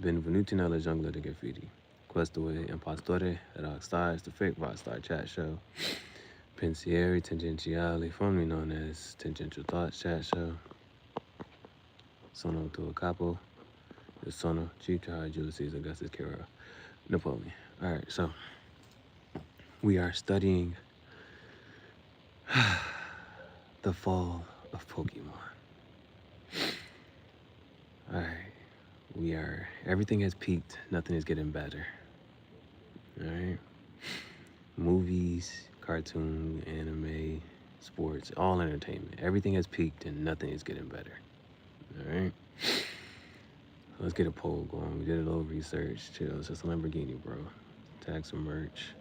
benvenuti nella giungla di graffiti. Questo è Impostore Rockstars, the fake rockstar chat show. Pensieri tangenziali, formerly known as Tangential Thoughts chat show. Sono tuo capo. Sono Gihareh, Julius Caesar, Augustus, Gihareh, Napoleon. All right, so we are studying the fall of Pokemon. All right, everything has peaked. Nothing is getting better. All right, movies, cartoon, anime, sports, all entertainment. Everything has peaked and nothing is getting better. All right. Let's get a poll going. We did a little research. Chill. It's just a Lamborghini, bro. Tag some merch.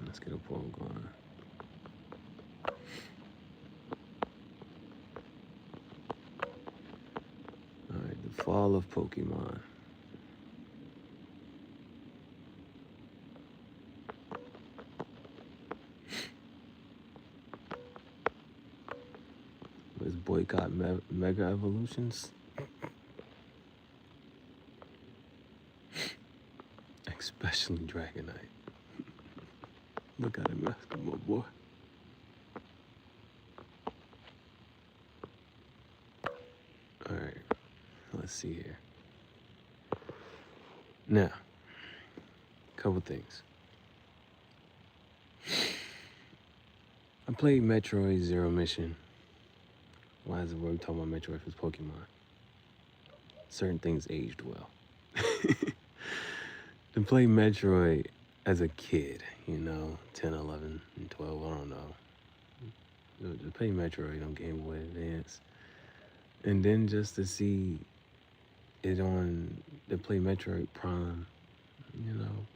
Let's get a poll going. All right, the fall of Pokemon. Let's boycott Mega Evolutions. Especially Dragonite. Look at him, basketball boy. All right, let's see here. Now, a couple things. I played Metroid Zero Mission. Why is it we're talking about Metroid if it's Pokemon? Certain things aged well. To play Metroid as a kid, 10, 11, and 12, I don't know. To play Metroid on Game Boy Advance. And then just to see it to play Metroid Prime,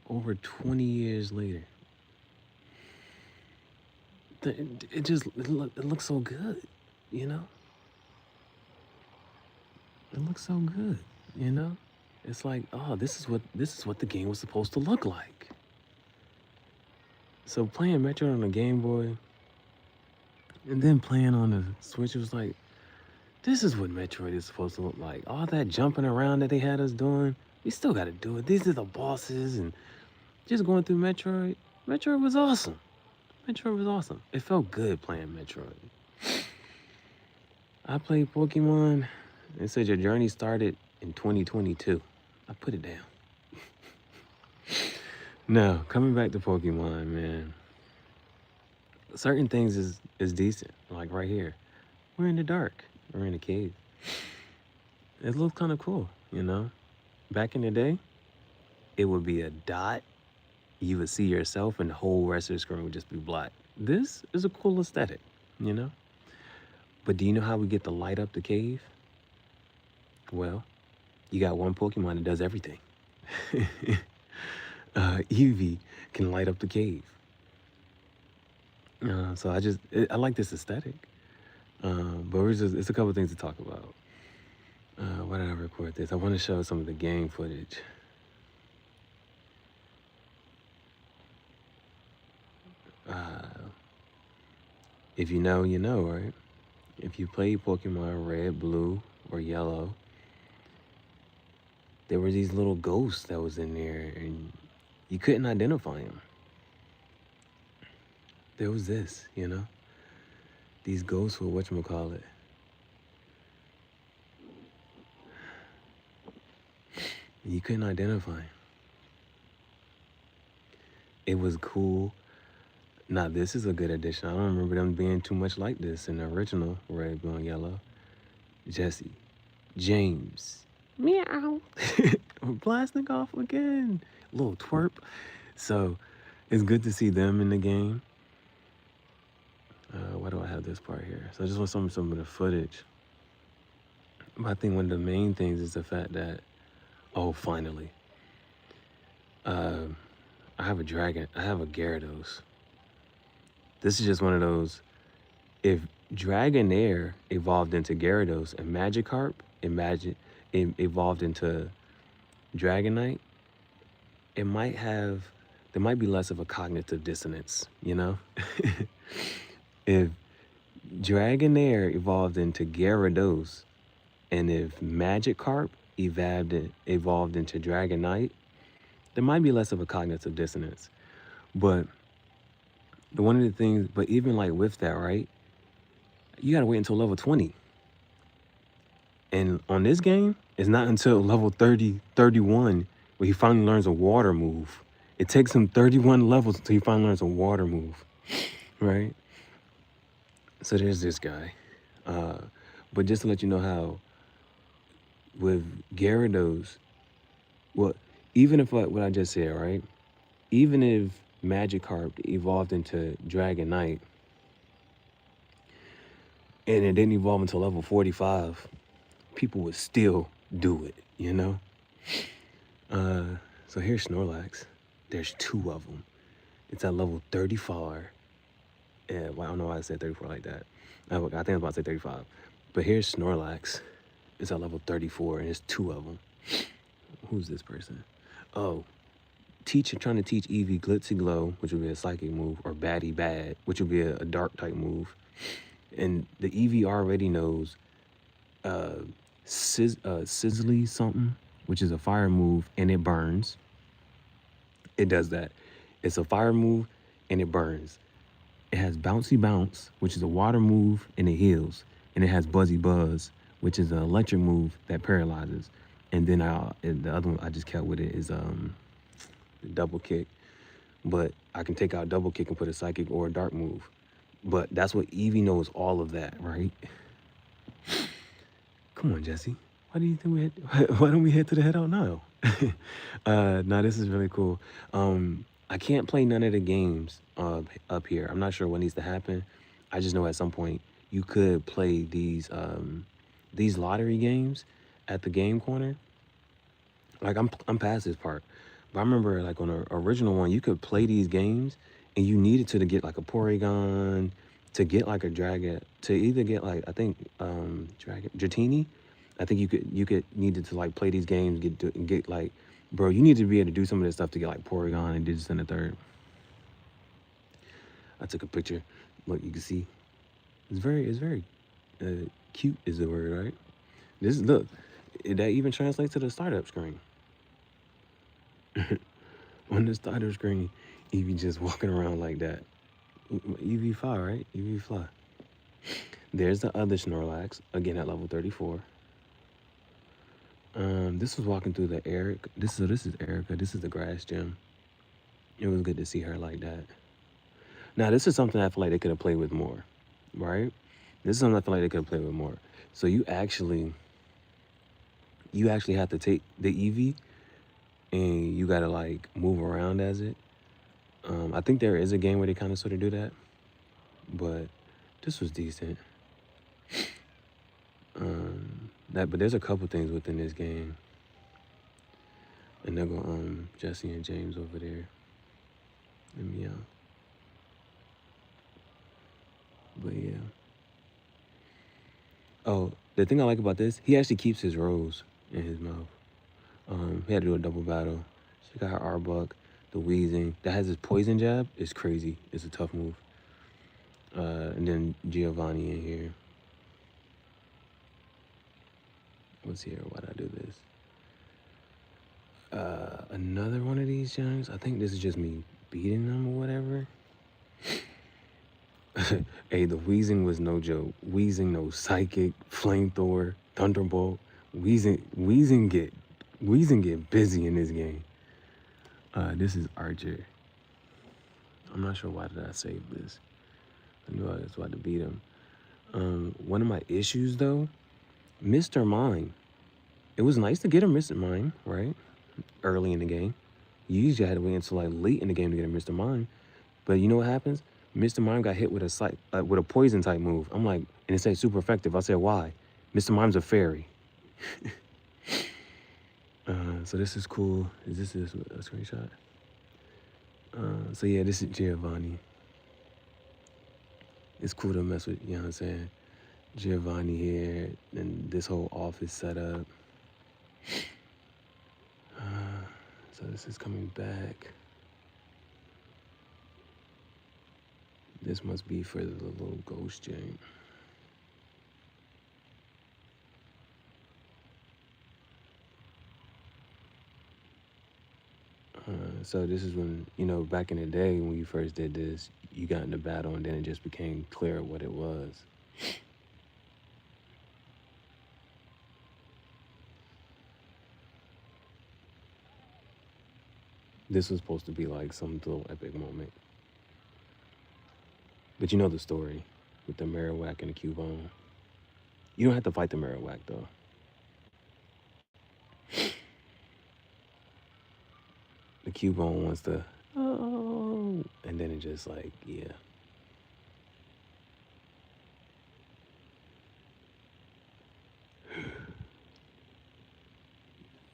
over 20 years later. It looks so good, It looks so good, It's like, oh, this is what the game was supposed to look like. So playing Metroid on a Game Boy and then playing on the Switch, it was like, this is what Metroid is supposed to look like. All that jumping around that they had us doing, we still got to do it. These are the bosses and just going through Metroid. Metroid was awesome. Metroid was awesome. It felt good playing Metroid. I played Pokemon. It said your journey started in 2022. I put it down. Now, coming back to Pokemon, man. Certain things is decent. Like right here. We're in the dark. We're in a cave. It looks kind of cool, Back in the day, it would be a dot. You would see yourself and the whole rest of the screen would just be black. This is a cool aesthetic, But do you know how we get to light up the cave? Well, you got one Pokemon that does everything. Eevee can light up the cave. So I like this aesthetic. But it's a couple things to talk about. Why did I record this? I want to show some of the game footage. If you know, you know, right? If you played Pokemon Red, Blue, or Yellow, there were these little ghosts that was in there, and you couldn't identify them. There was this, These ghosts were whatchamacallit. You couldn't identify them. It was cool. Now, this is a good addition. I don't remember them being too much like this in the original Red, Blue, and Yellow. Jesse. James. Meow. We're blasting off again. Little twerp. So, it's good to see them in the game. Why do I have this part here? So I just want some of the footage. But I think one of the main things is the fact that, finally. I have a Gyarados. This is just one of those, if Dragonair evolved into Gyarados and Magikarp evolved into Dragonite, there might be less of a cognitive dissonance, If Dragonair evolved into Gyarados and if Magikarp evolved into Dragonite, there might be less of a cognitive dissonance. But one of the things, but even like with that, right? You gotta wait until level 20. And on this game, it's not until level 30, 31 where he finally learns a water move. It takes him 31 levels until he finally learns a water move, right? So there's this guy. But just to let you know how with Gyarados, well, even if what I just said, right? Even if Magikarp evolved into Dragonite and it didn't evolve until level 45, people would still do it, you know? So here's Snorlax. There's 2 of them. It's at level 34. Yeah, well, I don't know why I said 34 like that. I think I was about to say 35. But here's Snorlax. It's at level 34, and there's 2 of them. Who's this person? Oh, trying to teach Eevee Glitzy Glow, which would be a psychic move, or Batty Bad, which would be a dark type move. And the Eevee already knows Sizzly something, which is a fire move, and it burns. It does that. It's a fire move, and it burns. It has Bouncy Bounce, which is a water move, and it heals. And it has Buzzy Buzz, which is an electric move that paralyzes. And then the other one I just kept with it is the double kick. But I can take out double kick and put a psychic or a dark move. But that's what Eevee knows, all of that, right? Come on, Jesse. Why do you think why don't we head to the head out now? Nah, this is really cool. I can't play none of the games up here. I'm not sure what needs to happen. I just know at some point you could play these lottery games at the game corner. Like I'm past this part. But I remember like on an original one, you could play these games and you needed to get like a Porygon, to get like a Dragon, to either get like, I think Dratini. I think you needed to like play these games, get like, bro, you need to be able to do some of this stuff to get like Porygon and Digits in the third. I took a picture. Look, you can see. It's very cute is the word, right? Look, that even translates to the startup screen. On the startup screen, Eevee just walking around like that. Eevee fly, right? Eevee fly. There's the other Snorlax, again at level 34. This was walking through the Eric. This is Erica. This is the grass gym. It was good to see her like that. Now, this is something I feel like they could have played with more, right? This is something I feel like they could have played with more. So you actually have to take the Eevee and you gotta like move around as it. I think there is a game where they kind of sort of do that, but this was decent. But there's a couple things within this game. And they'll go Jesse and James over there. And me out. But yeah. Oh, the thing I like about this, he actually keeps his rose in his mouth. He had to do a double battle. She got her Arbok, the Wheezing. That has his poison jab. It's crazy. It's a tough move. And then Giovanni in here. What's here? Why'd I do this? Another one of these gems. I think this is just me beating them or whatever. Hey, the Wheezing was no joke. Wheezing knows Psychic, Flamethrower, Thunderbolt. Wheezing get busy in this game. This is Archer. I'm not sure why did I save this. I knew I was about to beat him. One of my issues though, Mr. Mime. It was nice to get a Mr. Mime, right? Early in the game. You usually had to wait until like late in the game to get a Mr. Mime. But you know what happens? Mr. Mime got hit with a poison type move. I'm like, and it said super effective. I said, why? Mr. Mime's a fairy. So this is cool. Is this a screenshot? So yeah, this is Giovanni. It's cool to mess with, you know what I'm saying? Giovanni here, and this whole office setup. So this is coming back. This must be for the little ghost jank. So this is when, you know, back in the day when you first did this, you got into battle and then it just became clear what it was. This was supposed to be like some little epic moment. But you know the story with the Marowak and the Cubone. You don't have to fight the Marowak though. The Cubone wants to, oh, and then it just like, yeah.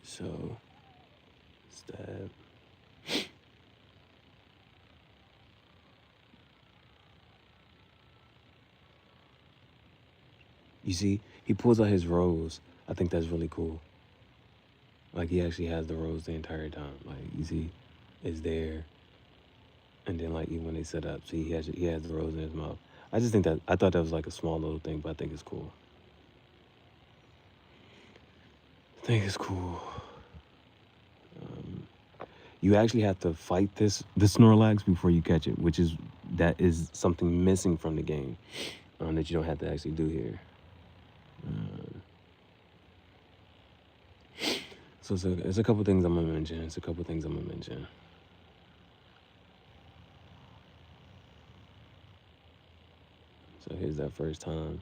So, stab. You see, he pulls out his rose. I think that's really cool. Like he actually has the rose the entire time. Like you see, it's there. And then like even when they set up, see he has the rose in his mouth. I just think that I thought that was like a small little thing, but I think it's cool. I think it's cool. You actually have to fight the Snorlax before you catch it, which is that is something missing from the game that you don't have to actually do here. So it's a couple things I'm gonna mention. So here's that first time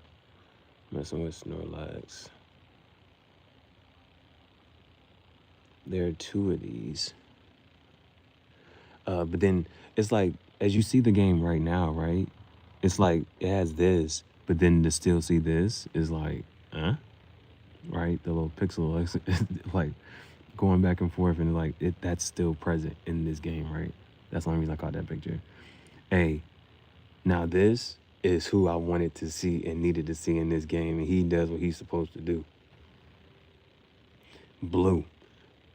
messing with Snorlax. There are two of these. But then it's like, as you see the game right now, right? It's like it has this, but then to still see this is like, huh? Right? The little pixel, like going back and forth, and like that's still present in this game, right? That's the only reason I caught that picture. Hey, now this is who I wanted to see and needed to see in this game, and he does what he's supposed to do. Blue.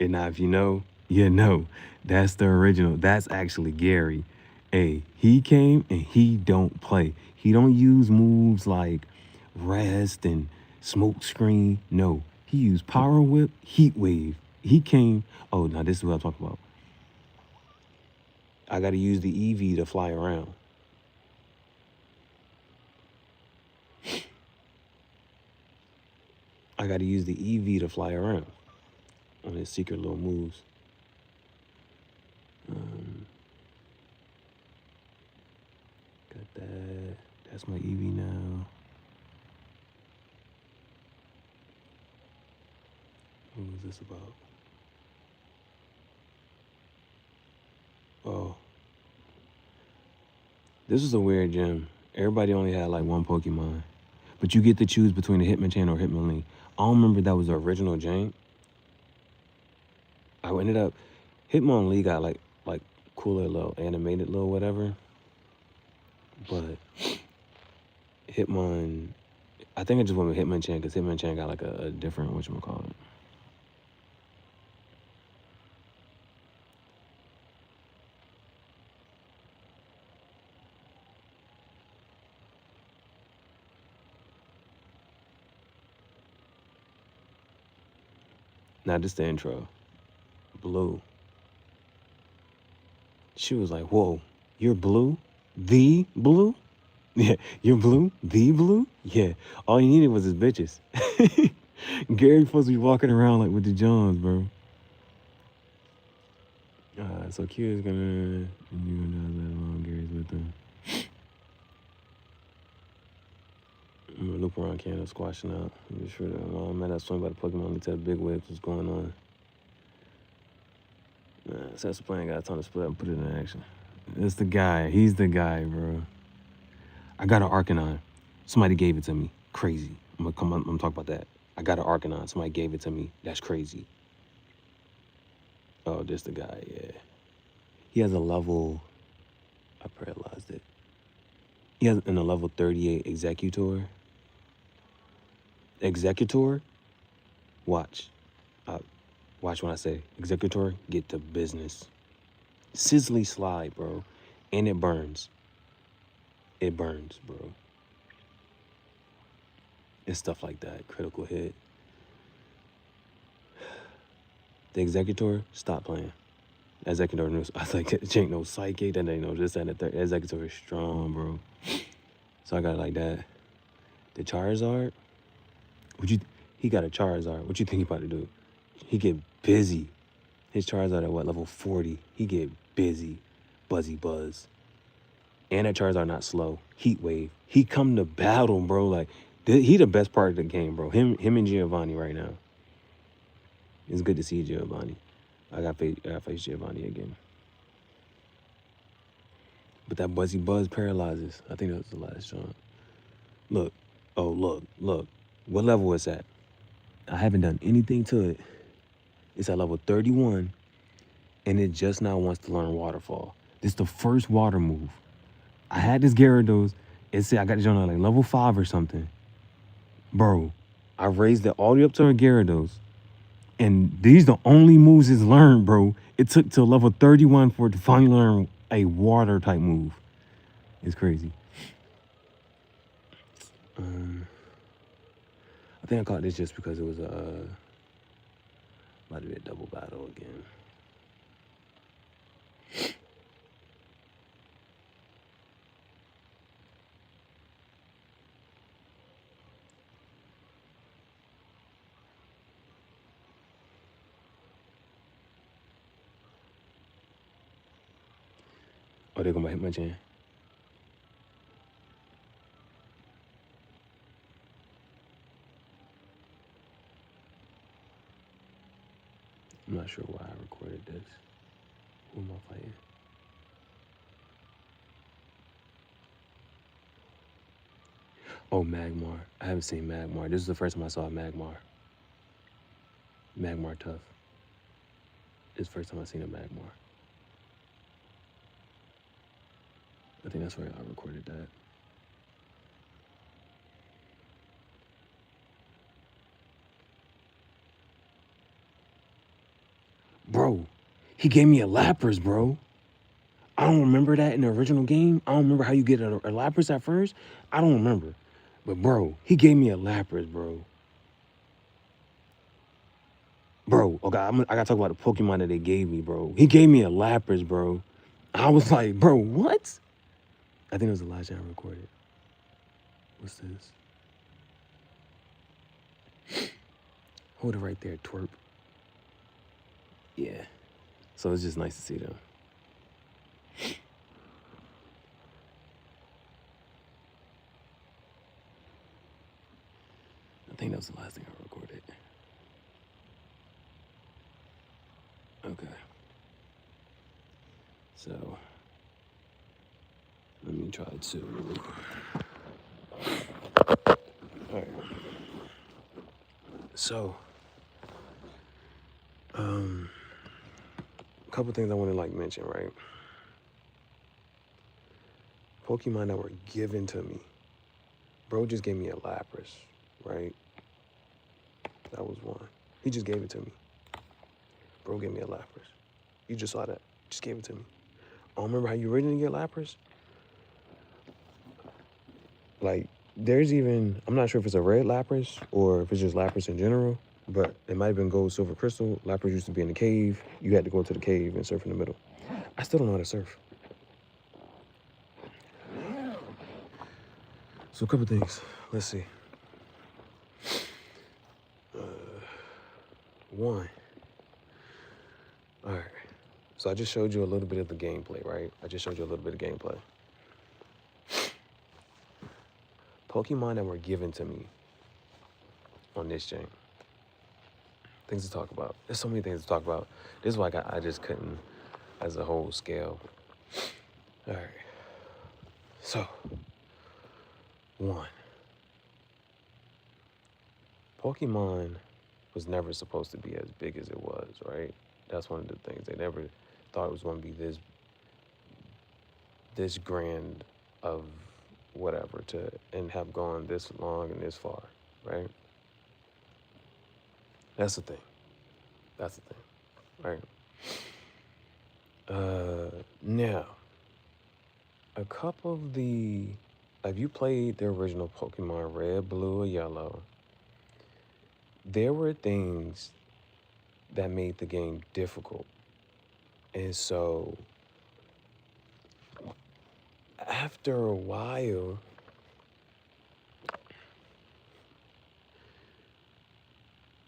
And now if you know, you know. That's the original. That's actually Gary. Hey, he came and he don't play. He don't use moves like rest and smoke screen. No. He used power whip, heat wave. He came. Oh, now this is what I'm talking about. I gotta use the EV to fly around. I gotta use the EV to fly around on his secret little moves. Got that. That's my EV now. What was this about? Oh. This is a weird gym. Everybody only had like one Pokemon. But you get to choose between a Hitmonchan or Hitmonlee. I don't remember that was the original jank. I ended up, Hitmonlee got like cooler little animated little whatever. But Hitmon, I think I just went with Hitmonchan because Hitmonchan got like a different, whatchamacallit. Now this the intro. Blue. She was like, whoa, you're blue? The blue? Yeah, you're blue? The blue? Yeah. All you needed was his bitches. Gary's supposed to be walking around like with the Johns, bro. So Q is gonna, you gonna let alone Gary's with them. I'm gonna loop around Canada squashing out. Be sure that I'm at that swing by the Pokemon. Let's have big waves. What's going on? So that's the plan. Got a ton to split up and put it in action. It's the guy. He's the guy, bro. I got an Arcanine. Somebody gave it to me. Crazy. I'm gonna talk about that. I got an Arcanine. Somebody gave it to me. That's crazy. Oh, this the guy. Yeah. He has a level. I paralyzed it. He has in a level 38 Executor. Executor. Watch. Watch when I say Executor. Get to business. Sizzly slide, bro. And it burns. It burns, bro. And stuff like that. Critical hit. The Executor, stop playing. Executor knows. I was like, Jake knows Psychic, then they know this and the third. Executor is strong, bro. So I got it like that. The Charizard, he got a Charizard. What you think he about to do? He get busy. His Charizard at what, level 40? He get busy. Buzzy Buzz. And that Charizard not slow. Heat Wave. He come to battle, bro. Like, he the best part of the game, bro. Him and Giovanni right now. It's good to see Giovanni. I got face Giovanni again. But that Buzzy Buzz paralyzes. I think that was the last shot. Look. Oh, look. What level is that? I haven't done anything to it. It's at level 31. And it just now wants to learn Waterfall. This is the first water move. I had this Gyarados. It said I got this on like level 5 or something. Bro, I raised it all the way up to a Gyarados. And these the only moves it's learned, bro. It took till level 31 for it to finally learn a water type move. It's crazy. I think I caught this just because it was about to be a double battle again. Oh, they're gonna hit my Hitmonchan. I'm not sure why I recorded this. Who am I fighting? Oh, Magmar. I haven't seen Magmar. This is the first time I saw Magmar. Magmar tough. It's the first time I've seen a Magmar. I think that's where I recorded that. Bro, he gave me a Lapras, bro. I don't remember that in the original game. I don't remember how you get a Lapras at first. I don't remember. But, bro, he gave me a Lapras, bro. Bro, okay, I gotta talk about the Pokemon that they gave me, bro. He gave me a Lapras, bro. I was like, bro, what? I think it was the last time I recorded. What's this? Hold it right there, twerp. Yeah. So it's just nice to see them. I think that was the last thing I recorded. Okay. So let me try to. All right. So, a couple things I want to like mention, right? Pokemon that were given to me. Bro just gave me a Lapras, right? That was one. He just gave it to me. Bro gave me a Lapras. You just saw that. Just gave it to me. I don't remember how you originally get Lapras. Like, there's even, I'm not sure if it's a red Lapras or if it's just Lapras in general, but it might have been gold, silver, crystal. Lapras used to be in the cave. You had to go to the cave and surf in the middle. I still don't know how to surf. So a couple things. Let's see. One. All right. So I just showed you a little bit of the gameplay, right? I just showed you a little bit of gameplay. Pokemon that were given to me on this gen. Things to talk about. There's so many things to talk about. This is why I just couldn't as a whole scale. All right. So, one. Pokemon was never supposed to be as big as it was, right? That's one of the things. They never thought it was going to be this grand of whatever and have gone this long and this far, right? That's the thing. That's the thing, right? Now, a couple of if you played the original Pokemon Red, Blue, or Yellow, there were things that made the game difficult. And so after a while,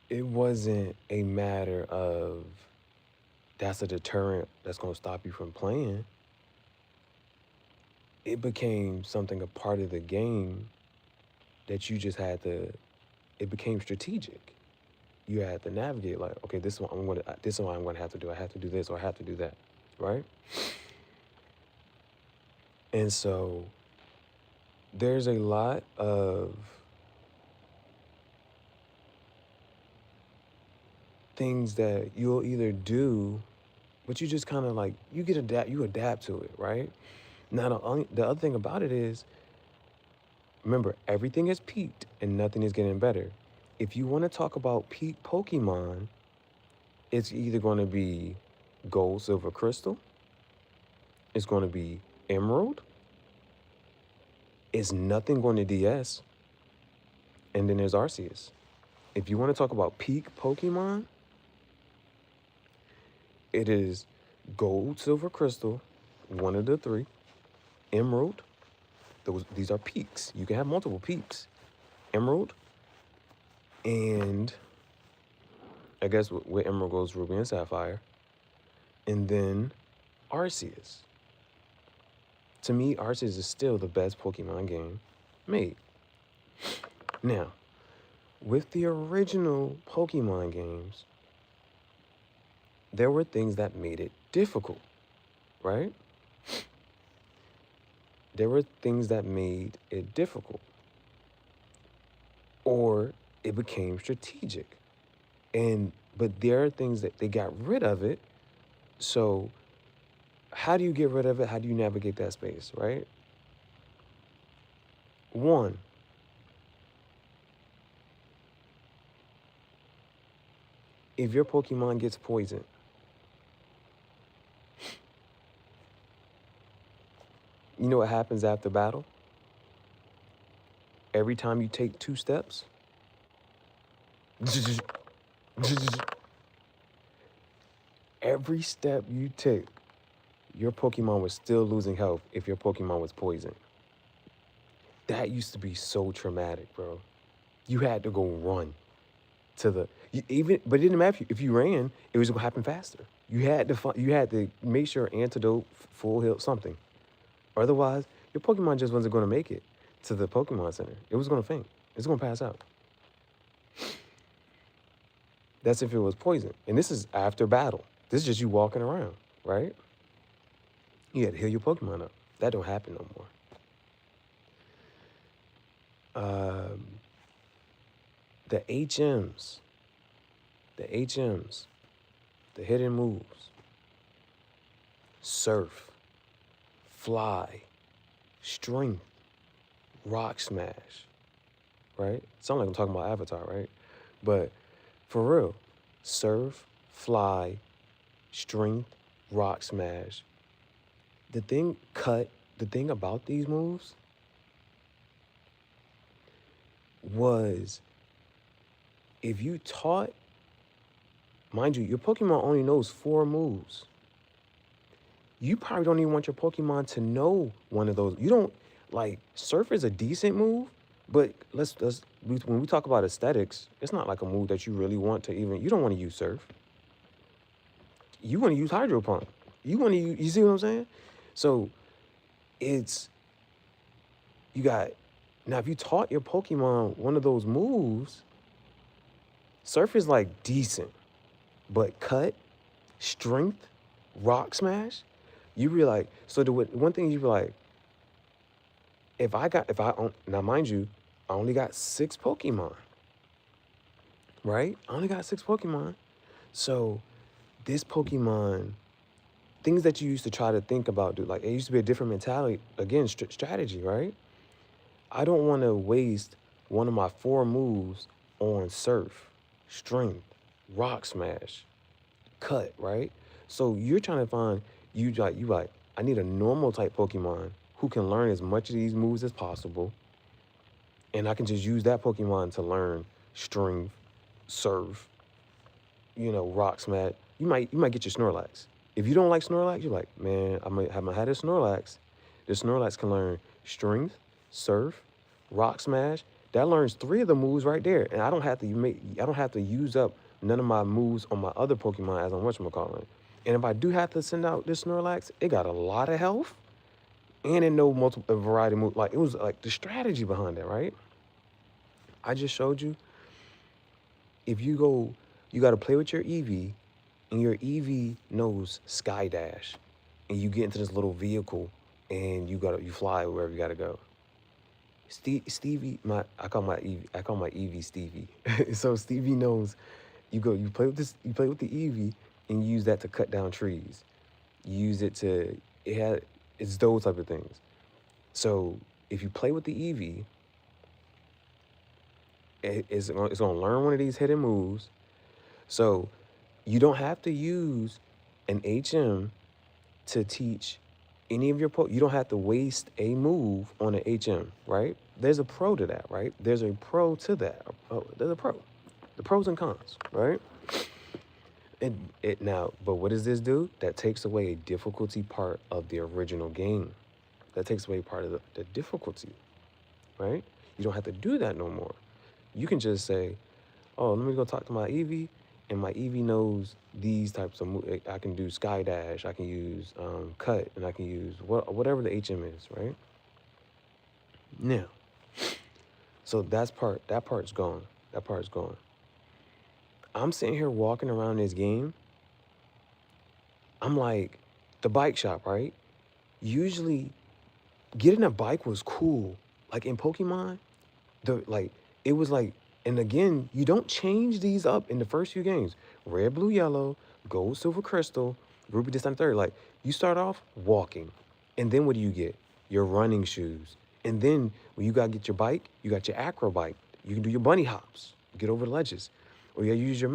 it wasn't a matter of that's a deterrent that's going to stop you from playing. It became something, a part of the game that you just had to, it became strategic. You had to navigate like, okay, this is what I'm going to have to do. I have to do this or I have to do that, right? And so there's a lot of things that you'll either do, but you just kind of like, you adapt to it, right? Now, the other thing about it is, remember, everything has peaked and nothing is getting better. If you want to talk about peak Pokemon, it's either going to be Gold, Silver, Crystal. It's going to be Emerald. It's nothing going to DS. And then there's Arceus. If you want to talk about peak Pokemon, it is Gold, Silver, Crystal, one of the three. Emerald. These are peaks. You can have multiple peaks. Emerald. And I guess with Emerald goes Ruby and Sapphire. And then Arceus. To me, Arceus is still the best Pokemon game made. Now, with the original Pokemon games, there were things that made it difficult, right? There were things that made it difficult. Or it became strategic. But there are things that they got rid of it. So how do you get rid of it? How do you navigate that space, right? One, if your Pokemon gets poisoned, you know what happens after battle? Every time you take 2 steps, every step you take, your Pokemon was still losing health if your Pokemon was poisoned. That used to be so traumatic, bro. You had to go run to but it didn't matter if you ran, it was gonna happen faster. You had to make sure antidote, full heal, something. Otherwise, your Pokemon just wasn't gonna make it to the Pokemon Center. It was gonna faint. It's gonna pass out. That's if it was poison. And this is after battle. This is just you walking around, right? You had to heal your Pokemon up. That don't happen no more. The HMs, the hidden moves, Surf, Fly, Strength, Rock Smash, right? Sound like I'm talking about Avatar, right? But for real, Surf, Fly, Strength, Rock Smash. The thing about these moves was, if you taught, mind you, your Pokemon only knows 4 moves. You probably don't even want your Pokemon to know one of those. You don't, like, Surf is a decent move, but when we talk about aesthetics, it's not like a move that you really want to even, you don't want to use Surf. You want to use Hydro Pump. You want to use, you see what I'm saying? So now if you taught your Pokemon one of those moves, Surf is like decent, but Cut, Strength, Rock Smash, you be like, so one thing you be like, now mind you, I only got 6 Pokemon, right? I only got 6 Pokemon. So this Pokemon, things that you used to try to think about, dude, like it used to be a different mentality, again, strategy, right? I don't want to waste one of my 4 moves on Surf, Strength, Rock Smash, Cut, right? So you're trying to find, I need a normal type Pokemon who can learn as much of these moves as possible. And I can just use that Pokemon to learn Strength, Surf, Rock Smash. You might get your Snorlax. If you don't like Snorlax, you're like, man, I'm gonna have this Snorlax. This Snorlax can learn Strength, Surf, Rock Smash. That learns 3 of the moves right there, and I don't have to use up none of my moves on my other Pokemon as I'm whatchamacallit. And if I do have to send out this Snorlax, it got a lot of health, and it know multiple variety of moves. Like, it was like the strategy behind it, right? I just showed you. If you go, you got to play with your Eevee, and your Eevee knows Sky Dash, and you get into this little vehicle, and you fly wherever you gotta go. Stevie, I call my Eevee Stevie. So Stevie knows you play with you play with the Eevee, and you use that to cut down trees. You use it to it's those type of things. So if you play with the Eevee, it's gonna learn one of these hidden moves. So you don't have to use an HM to teach any of your you don't have to waste a move on an HM, right? There's a pro to that, right? There's a pro to that. There's a pro. The pros and cons, right? But what does this do? That takes away a difficulty part of the original game. That takes away part of the difficulty, right? You don't have to do that no more. You can just say, oh, let me go talk to my Eevee, and my Eevee knows these types of moves. I can do Sky Dash, I can use Cut, and I can use whatever the HM is, right? Now, so that part's gone. That part's gone. I'm sitting here walking around this game. I'm like, the bike shop, right? Usually, getting a bike was cool. Like in Pokemon, it was like, and again, you don't change these up in the first few games. Red, blue, yellow, gold, silver, crystal, ruby, this, and third. Like, you start off walking, and then what do you get? Your running shoes. And then when you gotta get your bike, you got your acro bike. You can do your bunny hops, get over the ledges. Or you gotta use your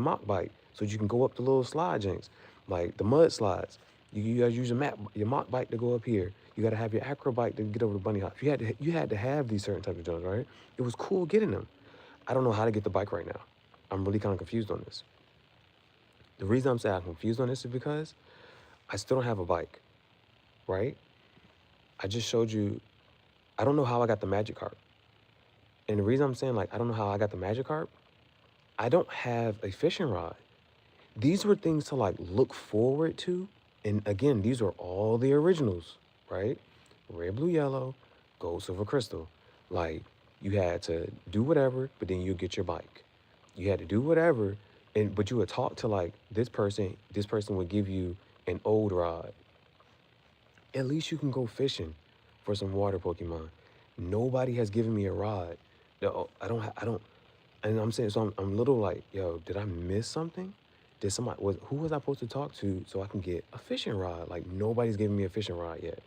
mock bike so you can go up the little slide janks, like the mud slides. You gotta use your mock bike to go up here. You gotta have your acro bike to get over the bunny hops. You had to have these certain types of jumps, right? It was cool getting them. I don't know how to get the bike right now. I'm really kind of confused on this. The reason I'm saying I'm confused on this is because I still don't have a bike, right? I just showed you, I don't know how I got the Magikarp. And the reason I'm saying, like, I don't know how I got the Magikarp, I don't have a fishing rod. These were things to, like, look forward to. And again, these are all the originals, right? Red, blue, yellow, gold, silver, crystal. Like, you had to do whatever, but then you get your bike. You had to do whatever, but you would talk to, like, this person would give you an old rod. At least you can go fishing for some water Pokemon. Nobody has given me a rod. No, I don't, and I'm saying, so I'm a little like, yo, did I miss something? Who was I supposed to talk to so I can get a fishing rod? Like, nobody's giving me a fishing rod yet.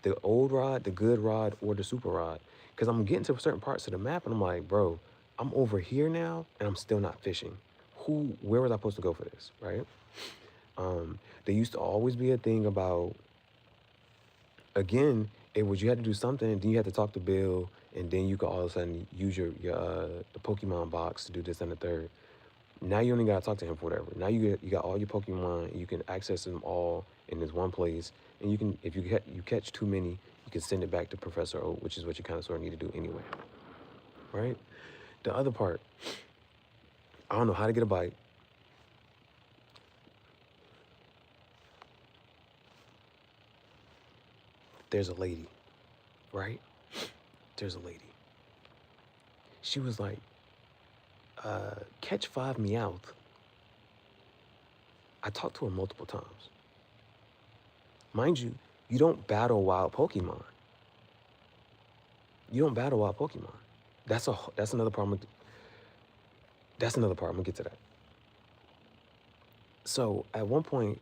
The old rod, the good rod, or the super rod. Because I'm getting to certain parts of the map, and I'm like, bro, I'm over here now, and I'm still not fishing. Where was I supposed to go for this, right? There used to always be a thing about, again, it was you had to do something, and then you had to talk to Bill, and then you could all of a sudden use your the Pokemon box to do this and the third. Now you only gotta talk to him for whatever. Now you got all your Pokemon, and you can access them all in this one place, and you can, if you catch too many, you can send it back to Professor Oak, which is what you kind of sort of need to do anyway, right? The other part, I don't know how to get a bike. There's a lady, right? There's a lady. She was like, catch 5 Meowth. I talked to her multiple times. Mind you, you don't battle wild Pokemon. You don't battle wild Pokemon. That's another problem. That's another part. I'm gonna get to that. So at one point,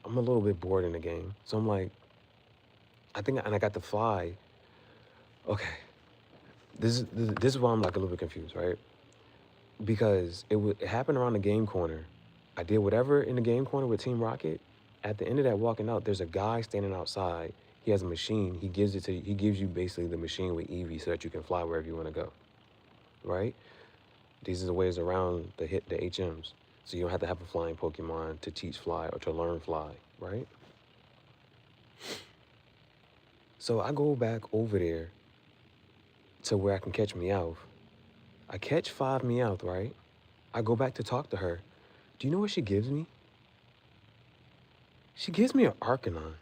I'm a little bit bored in the game. So I'm like, and I got to fly. Okay, this is why I'm like a little bit confused, right? Because it happened around the game corner. I did whatever in the game corner with Team Rocket. At the end of that, walking out, there's a guy standing outside. He has a machine. He gives you basically the machine with Eevee so that you can fly wherever you want to go, right? These are the ways around the HMs. So you don't have to have a flying Pokemon to teach fly or to learn fly, right? So I go back over there to where I can catch Meowth. I catch 5 Meowth, right? I go back to talk to her. Do you know what she gives me? She gives me an Arcanine.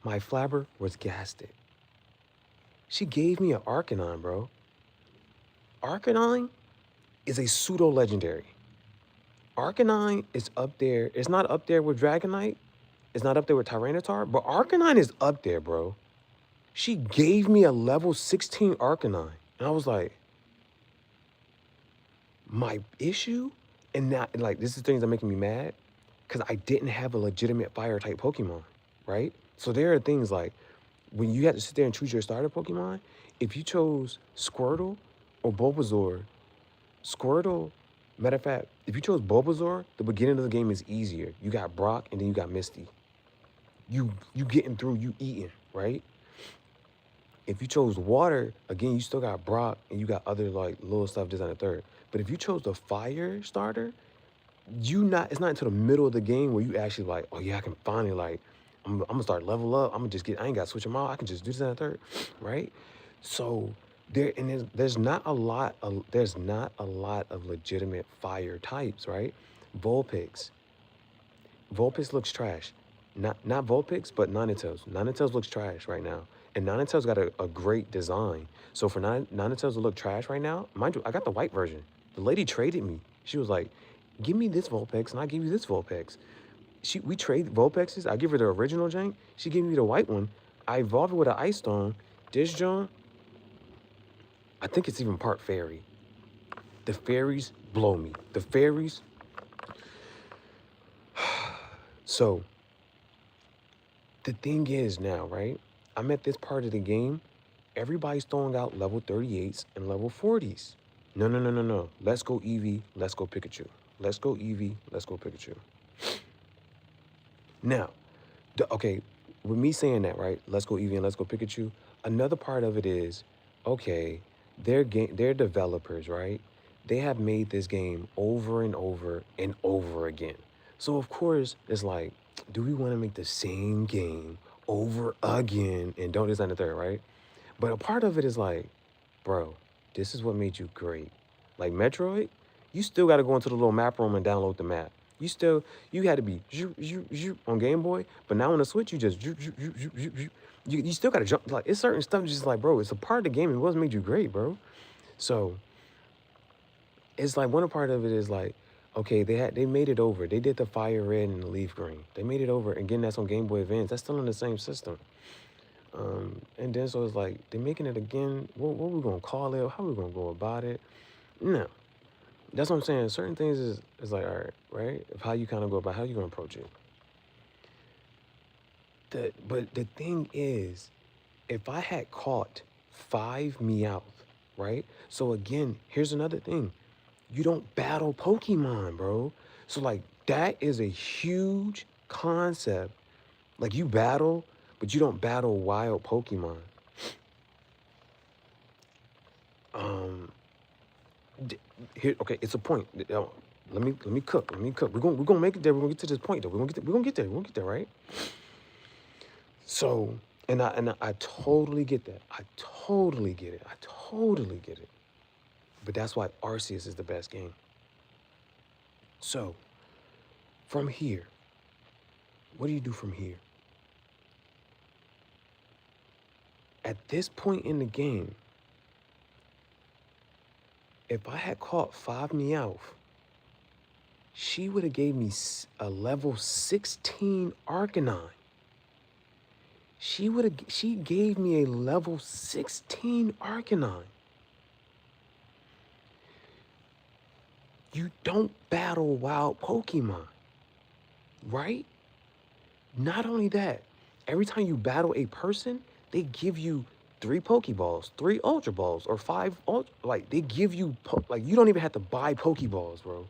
My Flabber was gasted. She gave me an Arcanine, bro. Arcanine is a pseudo-legendary. Arcanine is up there. It's not up there with Dragonite. It's not up there with Tyranitar, but Arcanine is up there, bro. She gave me a level 16 Arcanine. And I was like, my issue? And that, like, this is things that are making me mad because I didn't have a legitimate fire type Pokemon, right? So there are things like when you have to sit there and choose your starter Pokemon, if you chose Squirtle or Bulbasaur, Squirtle, matter of fact, if you chose Bulbasaur, the beginning of the game is easier. You got Brock and then you got Misty. You getting through, you eating, right? If you chose water, again, you still got Brock and you got other like little stuff just on the third. But if you chose the fire starter, it's not until the middle of the game where you actually like, oh yeah, I can finally like, I'm gonna start level up. I'm gonna just I ain't gotta switch them out. I can just do this and the third, right? So there's not a lot of legitimate fire types, right? Vulpix. Vulpix looks trash. Not Vulpix, but Ninetales. Ninetales looks trash right now. And Ninetales got a great design. So for Ninetales to look trash right now, mind you, I got the white version. The lady traded me. She was like, give me this Vulpix and I'll give you this Vulpix. We trade Vulpixes. I give her the original jank. She gave me the white one. I evolved it with an Ice Stone. This John, I think it's even part fairy. The fairies blow me. The fairies. So the thing is now, right? I'm at this part of the game. Everybody's throwing out level 38s and level 40s. No. Let's go Eevee. Let's go Pikachu. Let's go Eevee. Let's go Pikachu. Now, okay, with me saying that, right? Let's go Eevee and let's go Pikachu. Another part of it is, okay, they're developers, right? They have made this game over and over and over again. So of course, it's like, do we want to make the same game over again and don't design the third, right? But a part of it is like, bro, this is what made you great. Like Metroid, you still got to go into the little map room and download the map. You had to be on Game Boy, but now on the Switch, you just you still got to jump. Like it's certain stuff just like, bro, it's a part of the game. It was made you great, bro. So it's like one part of it is like, okay, they made it over. They did the fire red and the leaf green. They made it over. Again, that's on Game Boy Advance. That's still in the same system. And then so it's like they're making it again. What we gonna call it? How we gonna go about it? No, that's what I'm saying. Certain things is like, all right? Of how you kind of go about how you gonna approach it. But the thing is, if I had caught 5 Meowth, right? So again, here's another thing. You don't battle Pokemon, bro. So like that is a huge concept. Like you battle, but you don't battle wild Pokemon. Here, okay, it's a point. Let me cook. We're gonna make it there. We're gonna get to this point though. We're gonna get there, right? So, and I totally get that. I totally get it. But that's why Arceus is the best game. So, from here, what do you do from here? At this point in the game, if I had caught 5 Meowth, she would have gave me a level 16 Arcanine. She gave me a level 16 Arcanine. You don't battle wild Pokemon, right? Not only that, every time you battle a person, they give you 3 Pokeballs, 3 Ultra Balls, or 5 like they give you like you don't even have to buy Pokeballs, bro.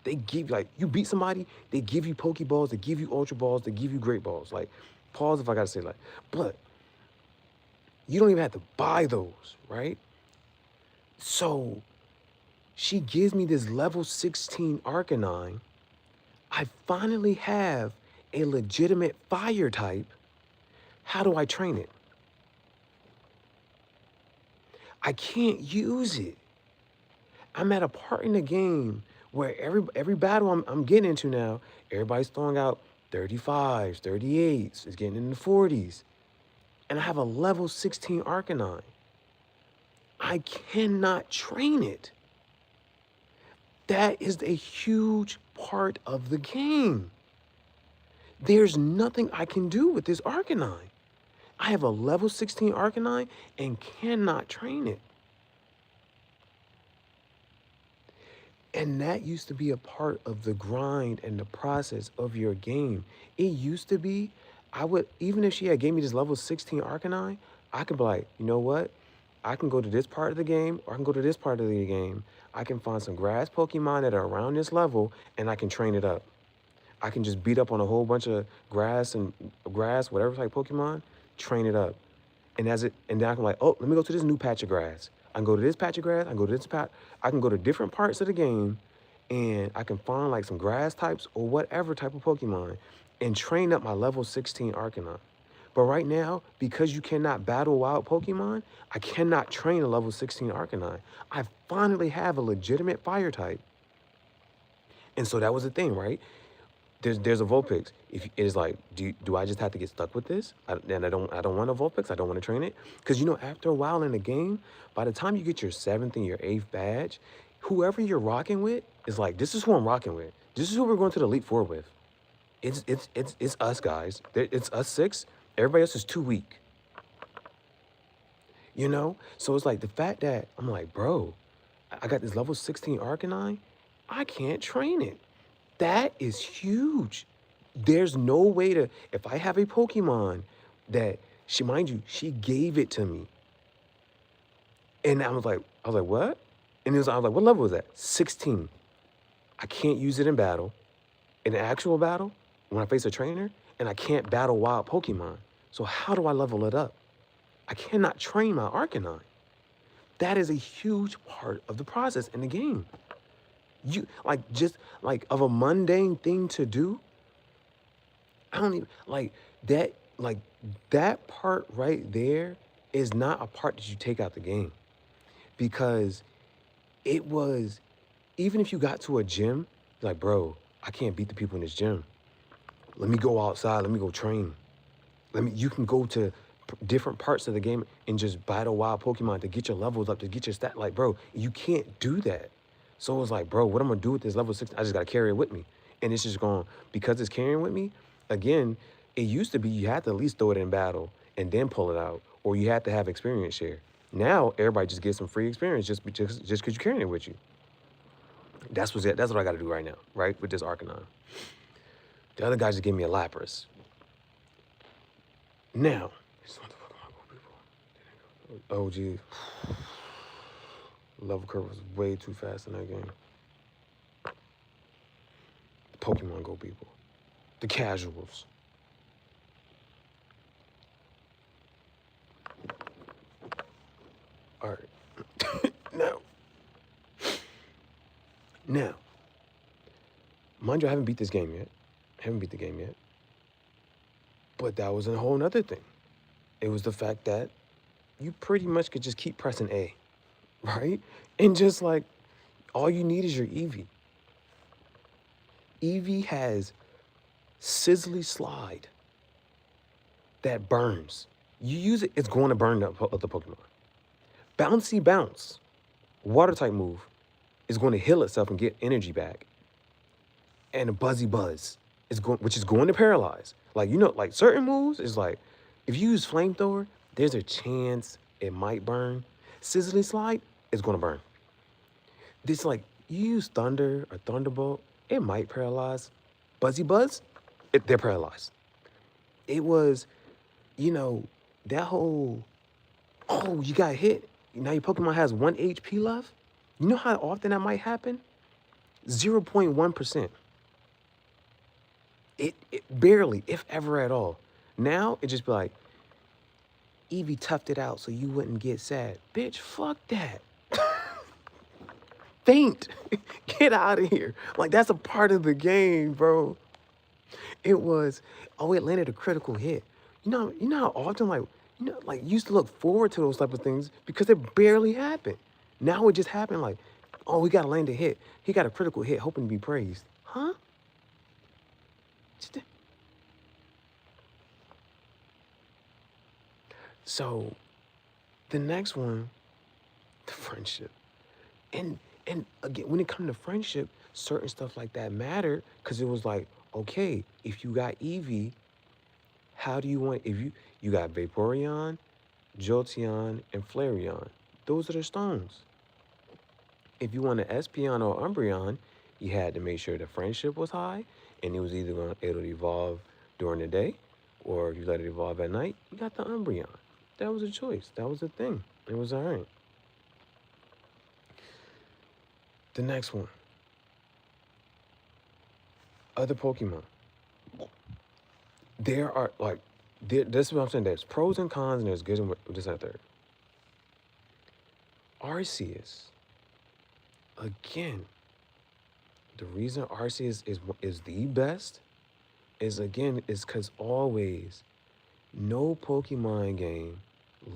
They give like you beat somebody, they give you Pokeballs, they give you Ultra Balls, they give you Great Balls. Like pause if I gotta say like, but you don't even have to buy those, right? So She gives me this level 16 Arcanine. I finally have a legitimate fire type. How do I train it? I can't use it. I'm at a part in the game where every battle I'm getting into now, everybody's throwing out 35s, 38s, it's getting in the 40s. And I have a level 16 Arcanine. I cannot train it. That is a huge part of the game. There's nothing I can do with this Arcanine. I have a level 16 Arcanine and cannot train it. And that used to be a part of the grind and the process of your game. It used to be, I would, even if she had gave me this level 16 Arcanine, I could be like, you know what? I can go to this part of the game, or I can go to this part of the game. I can find some grass Pokemon that are around this level, and I can train it up. I can just beat up on a whole bunch of grass, whatever type Pokemon, train it up. And then I can like, oh, let me go to this new patch of grass. I can go to this patch of grass. I can go to this patch. I can go to different parts of the game, and I can find like some grass types or whatever type of Pokemon, and train up my level 16 Arcanine. But right now, because you cannot battle wild Pokemon, I cannot train a level 16 Arcanine. I finally have a legitimate fire type. And so that was the thing, right? There's a Vulpix. If it is like, do I just have to get stuck with this? I don't want a Vulpix. I don't want to train it. Because you know, after a while in the game, by the time you get your 7th and your 8th badge, whoever you're rocking with is like, this is who I'm rocking with. This is who we're going to the Elite Four with. It's us guys. It's us 6. Everybody else is too weak. You know? So it's like the fact that I'm like, bro, I got this level 16 Arcanine. I can't train it. That is huge. There's no way to, if I have a Pokemon that mind you, she gave it to me. And I was like, what? And I was like, what level is that? 16. I can't use it in battle, in an actual battle, when I face a trainer, and I can't battle wild Pokemon. So how do I level it up? I cannot train my Arcanine. That is a huge part of the process in the game. You just of a mundane thing to do. I don't even that part right there is not a part that you take out the game, because it was, even if you got to a gym, like, bro, I can't beat the people in this gym. Let me go outside. Let me go train. You can go to different parts of the game and just battle wild Pokemon to get your levels up, to get your stat. Like, bro, you can't do that. So it was like, bro, what I'm gonna do with this level 6? I just gotta carry it with me. And it's just going, because it's carrying with me, again, it used to be you had to at least throw it in battle and then pull it out, or you had to have experience share. Now, everybody just gets some free experience just because you're carrying it with you. That's what I gotta do right now, right? With this Arcanine. The other guy just gave me a Lapras. Now, oh, geez. Level curve was way too fast in that game. The Pokemon Go people. The casuals. All right. Now, mind you, I haven't beat this game yet. But that was a whole nother thing. It was the fact that you pretty much could just keep pressing A, right? And just like, all you need is your Eevee. Eevee has Sizzly Slide that burns. You use it, it's going to burn the Pokemon. Bouncy Bounce, water type move, is going to heal itself and get energy back. And a Buzzy Buzz, which is going to paralyze. Like, you know, like certain moves is like, if you use Flamethrower, there's a chance it might burn. Sizzly Slide is going to burn. This, like, you use Thunder or Thunderbolt, it might paralyze. Buzzy Buzz, they're paralyzed. It was, you know, that whole, oh, you got hit. Now your Pokemon has 1 HP left. You know how often that might happen? 0.1%. It barely, if ever at all. Now, it just be like, Eevee toughed it out so you wouldn't get sad. Bitch, fuck that. faint. Get out of here. Like, that's a part of the game, bro. It was, oh, it landed a critical hit. You know how often, like, like, you used to look forward to those type of things because it barely happened. Now it just happened like, oh, he got to land a hit. He got a critical hit, hoping to be praised. Huh? So the next one, the friendship. And again, when it comes to friendship, certain stuff like that mattered because it was like, okay, if you got Eevee, how do you want, if you got Vaporeon, Jolteon, and Flareon. Those are the stones. If you want an Espeon or Umbreon, you had to make sure the friendship was high, and it was either going to, it'll evolve during the day, or if you let it evolve at night, you got the Umbreon. That was a choice. That was a thing. It was all right. The next one. Other Pokemon. There are, like, this is what I'm saying. There's pros and cons, and there's good and this and third. Arceus. Again, the reason Arceus is the best is, again, is because always, no Pokemon game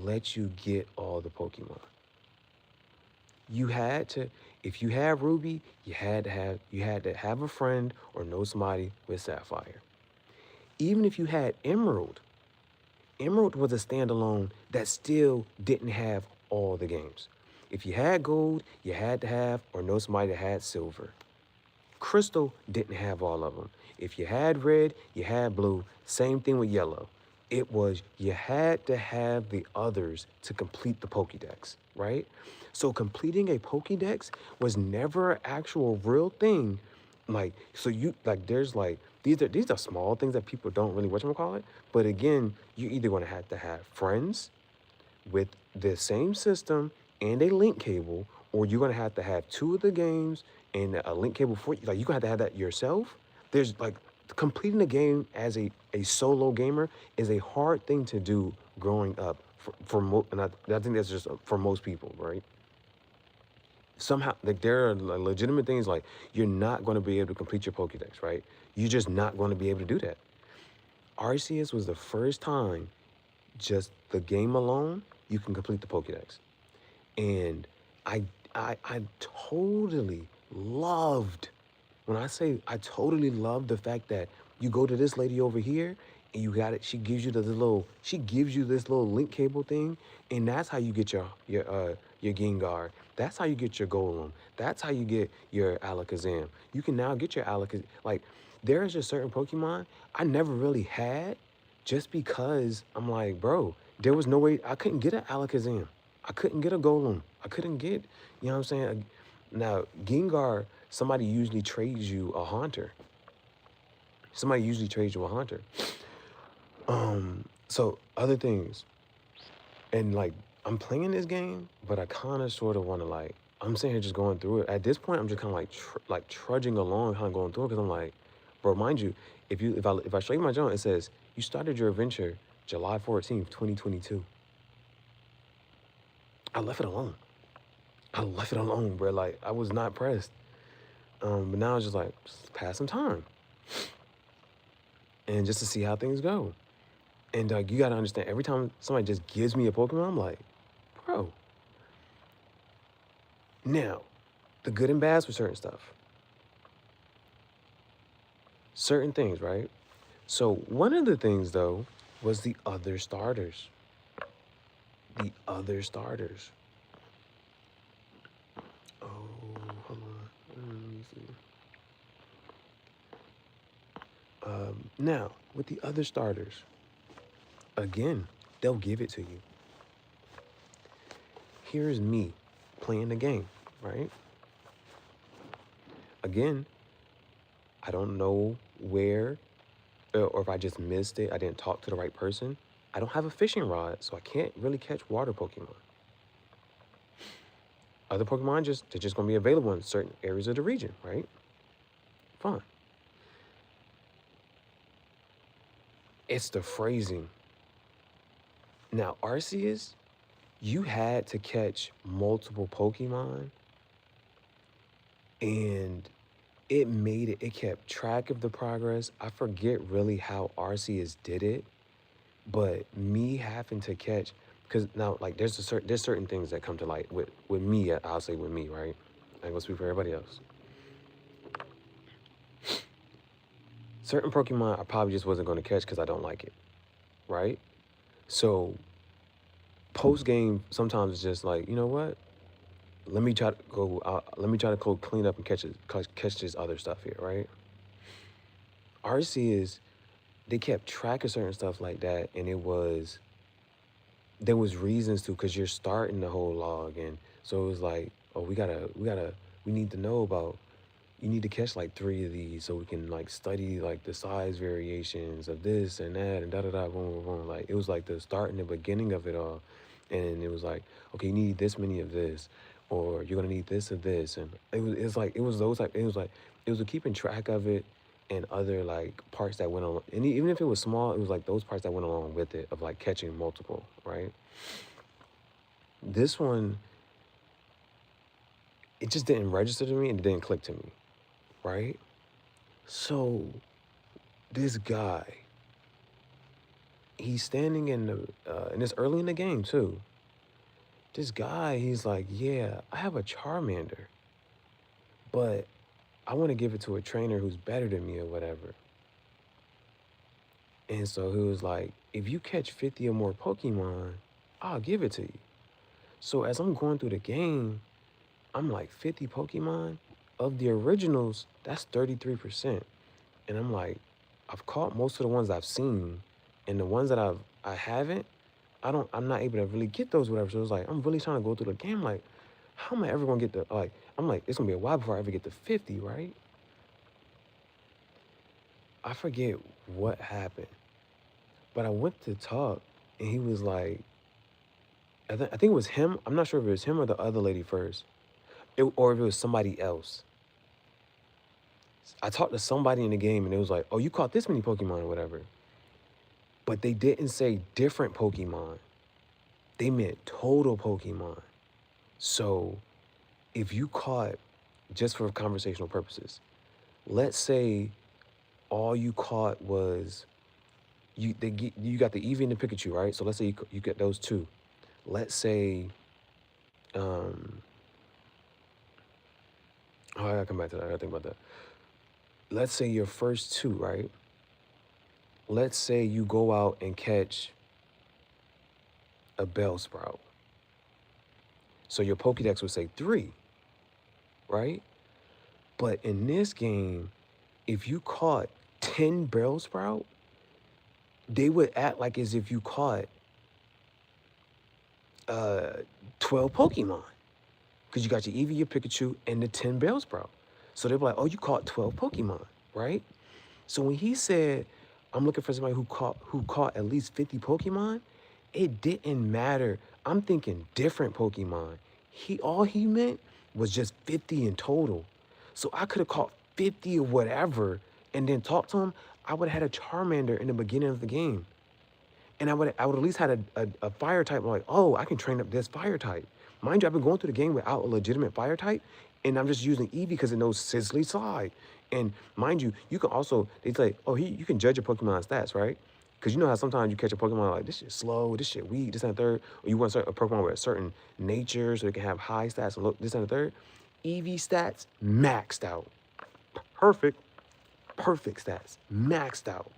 lets you get all the Pokemon. You had to, if you had Ruby, you had to have a friend or know somebody with Sapphire. Even if you had Emerald, Emerald was a standalone that still didn't have all the games. If you had Gold, you had to have or know somebody that had Silver. Crystal didn't have all of them. If you had Red, you had Blue. Same thing with Yellow. It was, you had to have the others to complete the Pokédex, right? So completing a Pokédex was never an actual real thing. Like, so you, like, there's like, these are small things that people don't really whatchamacallit. But again, you're either going to have friends with the same system and a link cable, or you're going to have two of the games and a link cable for you. Like, you're going to have that yourself. There's like, completing a game as a solo gamer is a hard thing to do growing up and I think that's just for most people, right? Somehow, like, there are legitimate things like you're not going to be able to complete your Pokédex, right? You're just not going to be able to do that. Arceus was the first time, just the game alone, you can complete the Pokédex. And I totally loved, when I say I totally loved the fact that you go to this lady over here and you got it, she gives you this little link cable thing, and that's how you get your Gengar. That's how you get your Golem. That's how you get your Alakazam. You can now get your Alakazam. Like, there's just certain Pokemon I never really had just because I'm like, bro, there was no way, I couldn't get an Alakazam. I couldn't get a Golem. I couldn't get, you know what I'm saying? Now, Gengar, somebody usually trades you a Haunter. So other things, and like, I'm playing this game, but I kind of sort of want to, like, I'm sitting here just going through it. At this point, I'm just kind of like trudging along, kind of going through it, because I'm like, bro, mind you, if I show you my journal, it says you started your adventure July 14th, 2022. I left it alone, bro. Like, I was not pressed. But now it's just like, just pass some time. And just to see how things go. And you gotta understand, every time somebody just gives me a Pokemon, I'm like, bro. Now, the good and bads for certain stuff. Certain things, right? So one of the things, though, was the other starters. Oh, hold on. Let me see. Now, with the other starters, again, they'll give it to you. Here's me playing the game, right? Again, I don't know where, or if I just missed it, I didn't talk to the right person. I don't have a fishing rod, so I can't really catch water Pokemon. Other Pokemon, they're just going to be available in certain areas of the region, right? Fine. It's the phrasing. Now, Arceus, you had to catch multiple Pokemon And it kept track of the progress. I forget really how Arceus did it, but me having to catch, because now like there's certain things that come to light with me. I'll say with me, right? I ain't gonna speak for everybody else. Certain Pokemon I probably just wasn't gonna catch because I don't like it, right? So post game, sometimes it's just like, you know what? Let me try to go. Let me try to go clean up and catch this other stuff here, right? Arceus, they kept track of certain stuff like that, and there was reasons to, because you're starting the whole log, and so it was like, oh, we need to know about, you need to catch like 3 of these so we can like study like the size variations of this and that and da da da boom boom boom. Like it was like the start and the beginning of it all, and it was like, okay, you need this many of this, or you're gonna need this of this, and it was those like it was keeping track of it, and other like parts that went along, and even if it was small, it was like those parts that went along with it of like catching multiple, right? This one, it just didn't register to me and it didn't click to me, right? So this guy, he's standing in the, and it's early in the game too. This guy, he's like, yeah, I have a Charmander, but I want to give it to a trainer who's better than me or whatever. And so he was like, if you catch 50 or more Pokemon, I'll give it to you. So as I'm going through the game, I'm like 50 Pokemon of the originals, that's 33%. And I'm like, I've caught most of the ones I've seen, and the ones that I haven't, I'm not able to really get those whatever. So it's like I'm really trying to go through the game like, how am I ever gonna get the, like, I'm like, it's gonna be a while before I ever get to 50, right? I forget what happened. But I went to talk, and he was like, I think it was him. I'm not sure if it was him or the other lady first, or if it was somebody else. I talked to somebody in the game, and it was like, oh, you caught this many Pokemon or whatever. But they didn't say different Pokemon. They meant total Pokemon. So if you caught, just for conversational purposes, let's say all you caught was, you got the Eevee and the Pikachu, right? So let's say you get those 2. Let's say, oh, I gotta come back to that. I gotta think about that. Let's say your first 2, right? Let's say you go out and catch a Bellsprout. So your Pokédex would say 3, right? But in this game, if you caught 10 Bellsprout, they would act like as if you caught 12 Pokemon. Because you got your Eevee, your Pikachu, and the 10 Bellsprout. So they'd be like, oh, you caught 12 Pokemon, right? So when he said, I'm looking for somebody who caught at least 50 Pokemon, it didn't matter. I'm thinking different Pokemon. All he meant was just 50 in total. So I could have caught 50 or whatever and then talked to him. I would have had a Charmander in the beginning of the game. And I would at least had a fire type. I'm like, oh, I can train up this fire type. Mind you, I've been going through the game without a legitimate fire type, and I'm just using Eevee because it knows Sizzly Slide. And mind you, you can also, they say, oh, you can judge your Pokemon stats, right? Because you know how sometimes you catch a Pokemon like, this shit slow, this shit weak, this and the third, or you want a Pokemon with a certain nature so it can have high stats and look, this and the third. Eevee stats, maxed out. Perfect stats, maxed out.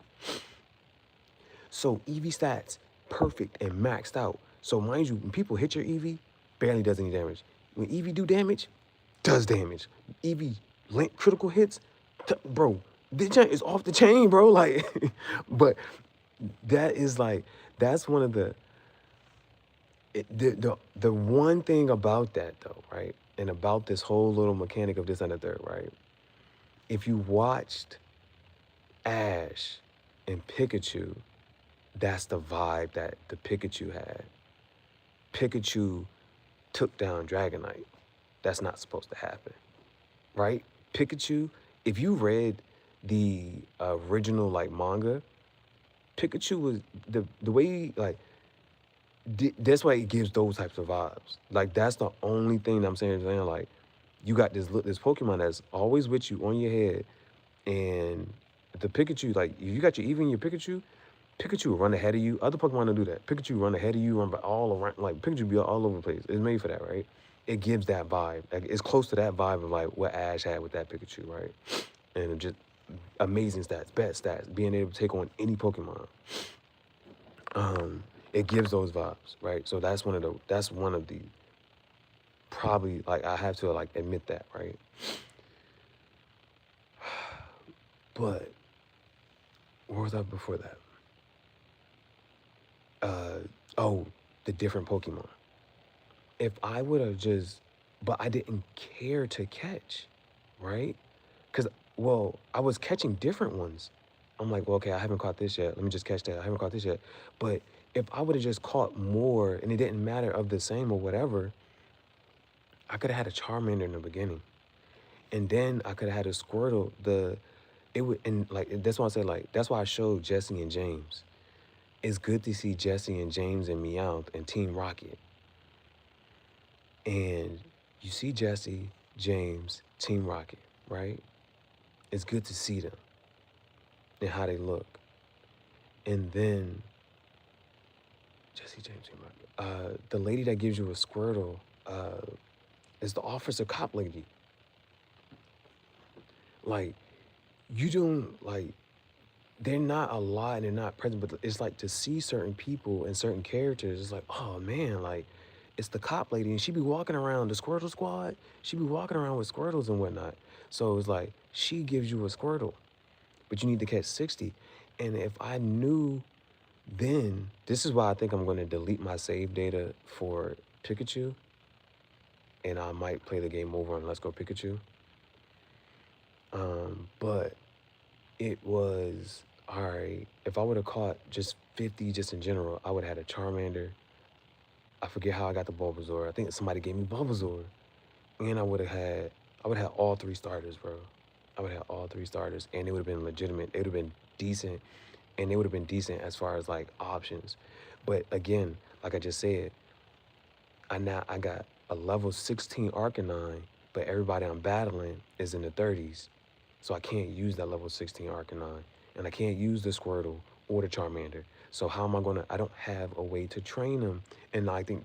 So Eevee stats, perfect and maxed out. So mind you, when people hit your Eevee, barely does any damage. When Eevee do damage, does damage. Eevee critical hits, bro, this is off the chain, bro. Like, but that is like, that's one of the one thing about that though, right? And about this whole little mechanic of this and the third, right? If you watched Ash and Pikachu, that's the vibe that the Pikachu had. Pikachu took down Dragonite. That's not supposed to happen, right? Pikachu, if you read the original like manga, Pikachu was the way like, that's why it gives those types of vibes. Like that's the only thing I'm saying like, you got this Pokemon that's always with you on your head, and the Pikachu, like if you got your Pikachu, Pikachu will run ahead of you. Other Pokemon don't do that. Pikachu run ahead of you, run all around. Like Pikachu be all over the place. It's made for that, right? It gives that vibe. Like it's close to that vibe of like what Ash had with that Pikachu, right? And just amazing stats, best stats, being able to take on any Pokemon. It gives those vibes, right? So that's one of the probably, like, I have to like admit that, right? But where was I before that? Oh, the different Pokemon. If I would have just, but I didn't care to catch, right? Because, well, I was catching different ones. I'm like, well, okay, I haven't caught this yet. Let me just catch that. I haven't caught this yet. But if I would have just caught more and it didn't matter of the same or whatever, I could have had a Charmander in the beginning. And then I could have had a Squirtle. And like, that's why I say, like, that's why I showed Jesse and James. It's good to see Jesse and James and Meowth and Team Rocket. And you see Jesse, James, Team Rocket, right? It's good to see them and how they look. And then Jesse, James, Team Rocket. The lady that gives you a Squirtle is the Officer Cop lady. Like, you don't, like, they're not a lot and they're not present, but it's like to see certain people and certain characters, it's like, oh man, like, it's the cop lady and she be walking around the Squirtle squad. She be walking around with Squirtles and whatnot. So it's like, she gives you a Squirtle, but you need to catch 60. And if I knew then, this is why I think I'm going to delete my save data for Pikachu. And I might play the game over on Let's Go Pikachu. But it was, all right, if I would have caught just 50 just in general, I would have had a Charmander. I forget how I got the Bulbasaur. I think somebody gave me Bulbasaur. And I would have had all 3 starters, bro. I would have had all 3 starters, and it would have been legitimate. It would have been decent, and it would have been decent as far as, like, options. But, again, like I just said, I got a level 16 Arcanine, but everybody I'm battling is in the 30s. So I can't use that level 16 Arcanine. And I can't use the Squirtle or the Charmander. So how am I gonna, I don't have a way to train them. And I think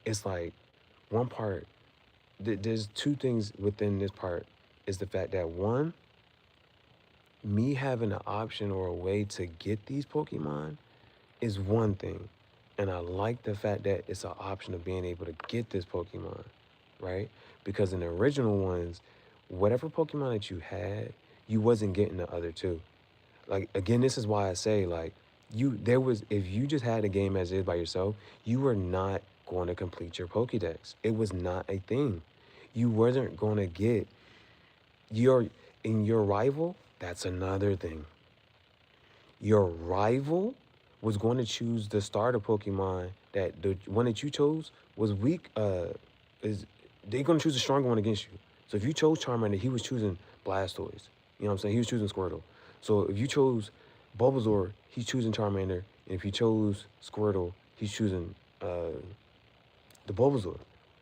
it's like one part, there's 2 things within this part, is the fact that one, me having an option or a way to get these Pokemon is one thing. And I like the fact that it's an option of being able to get this Pokemon, right? Because in the original ones, whatever Pokemon that you had, you wasn't getting the other 2. Like, again, this is why I say, like, if you just had a game as is by yourself, you were not going to complete your Pokédex. It was not a thing. You wasn't going to get your rival. That's another thing. Your rival was going to choose the starter Pokemon that the one that you chose was weak. They're going to choose a stronger one against you. So if you chose Charmander, he was choosing Blastoise. You know what I'm saying? He was choosing Squirtle. So if you chose Bulbasaur, he's choosing Charmander. And if he chose Squirtle, he's choosing the Bulbasaur.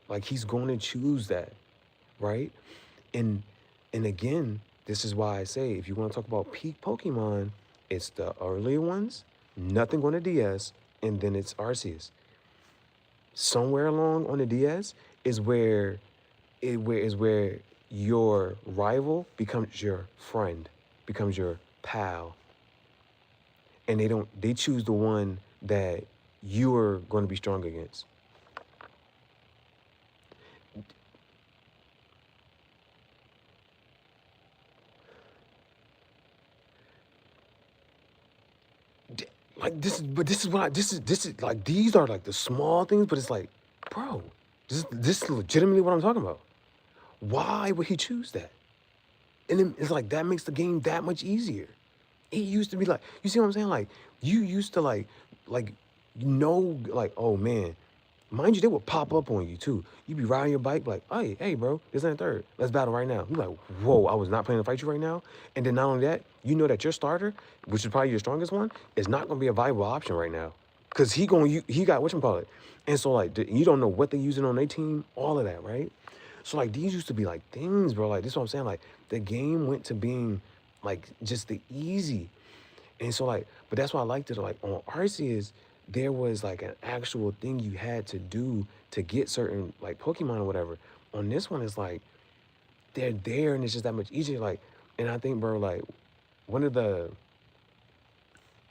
Like, he's going to choose that, right? And again, this is why I say, if you want to talk about peak Pokemon, it's the earlier ones, nothing on the DS, and then it's Arceus. Somewhere along on the DS is where your rival becomes your friend, becomes your pal. And they choose the one that you are going to be strong against. Like, this is like, these are like the small things, but it's like, bro, this is legitimately what I'm talking about. Why would he choose that? And then it's like, that makes the game that much easier. It used to be like, you see what I'm saying? Like, you used to like, oh man, mind you, they would pop up on you too. You'd be riding your bike like, hey bro, this ain't third. Let's battle right now. You're like, whoa, I was not planning to fight you right now. And then not only that, you know that your starter, which is probably your strongest one, is not gonna be a viable option right now. Cause he got whatchamacallit. And so like, you don't know what they're using on their team, all of that, right? So like these used to be like things, bro. Like this is what I'm saying. Like the game went to being like just the easy. And so like, but that's why I liked it. Like on Arceus, there was like an actual thing you had to do to get certain like Pokemon or whatever. On this one, it's like they're there and it's just that much easier. Like, and I think, bro, like one of the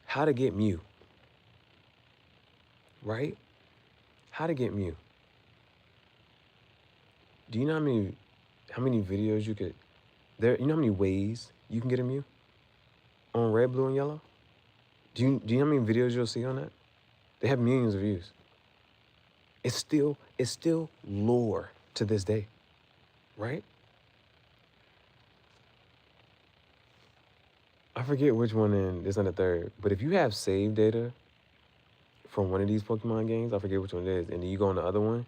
how to get Mew, right? How to get Mew. Do you know how many videos you could there? You know how many ways you can get a Mew on Red, Blue, and Yellow? Do you know how many videos you'll see on that? They have millions of views. It's still lore to this day, right? I forget which one in this on the third, but if you have save data from one of these Pokemon games, I forget which one it is, and then you go on the other one,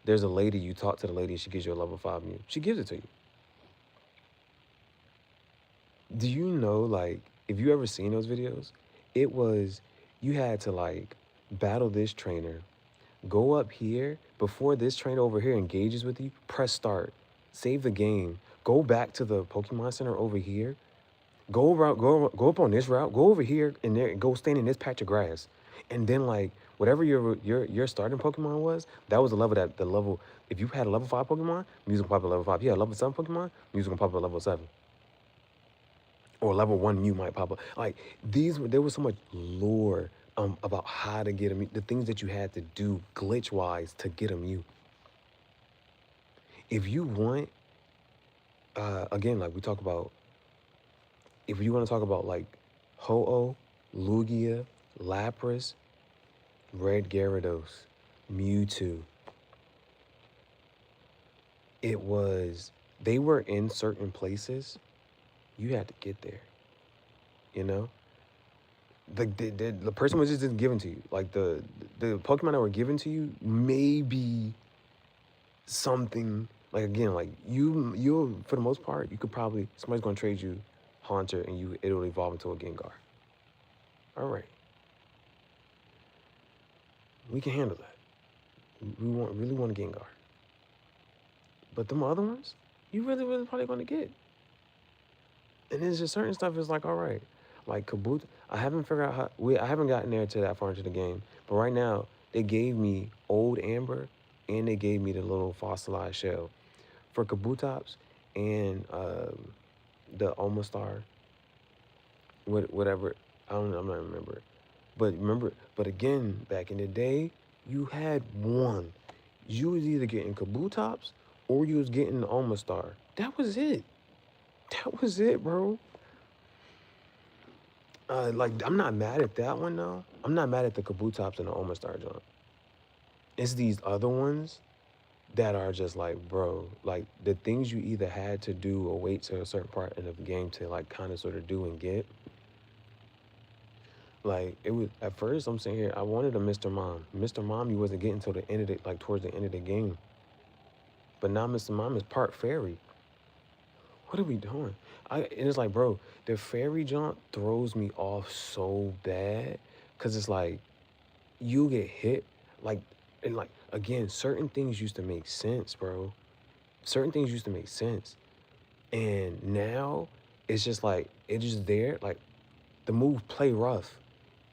there's a lady, you talk to the lady, and she gives you a level 5 Mew. She gives it to you. Do you know, like, if you ever seen those videos, it was, you had to, like, battle this trainer, go up here, before this trainer over here engages with you, press start, save the game, go back to the Pokemon Center over here, go up on this route, go over here and there, go stand in this patch of grass, and then like whatever your starting Pokemon was, that was the level that the level. If you had a level 5 Pokemon, music pop at level 5. Yeah, level 7 Pokemon, music gonna pop at level 7, or level 1 Mew might pop up. Like there was so much lore about how to get a Mew, the things that you had to do glitch wise to get a Mew. If you want, again, like we talk about. If you want to talk about like Ho-Oh, Lugia, Lapras, Red Gyarados, Mewtwo, they were in certain places. You had to get there, you know? The person was just given to you. Like the Pokemon that were given to you may be something, like again, like you'll for the most part, you could probably, somebody's gonna trade you Haunter and it'll evolve into a Gengar. All right. We can handle that. We really want a Gengar. But them other ones, you really probably gonna get. And there's just certain stuff is like, all right. Like Kabuto, I haven't figured out I haven't gotten there to that far into the game. But right now, they gave me Old Amber and they gave me the little fossilized shell. For Kabutops and the Omastar, whatever, I'm not remember. But again, back in the day, you had one. You was either getting Kabutops or you was getting the Omastar. That was it. That was it, bro. Like, I'm not mad at that one, though. I'm not mad at the Kabutops and the Omastar, John. It's these other ones that are just like, bro, like, the things you either had to do or wait to a certain part in the game to, like, kind of sort of do and get. Like, it was, at first, I'm saying here, I wanted a Mr. Mom. Mr. Mom, you wasn't getting till the end of the, like, towards the end of the game. But now Mr. Mom is part fairy. What are we doing? And it's like, bro, the fairy jump throws me off so bad. Cause it's like, you get hit, like, and like, again, certain things used to make sense, bro. Certain things used to make sense. And now, it's just like, it's just there, like, the move play rough.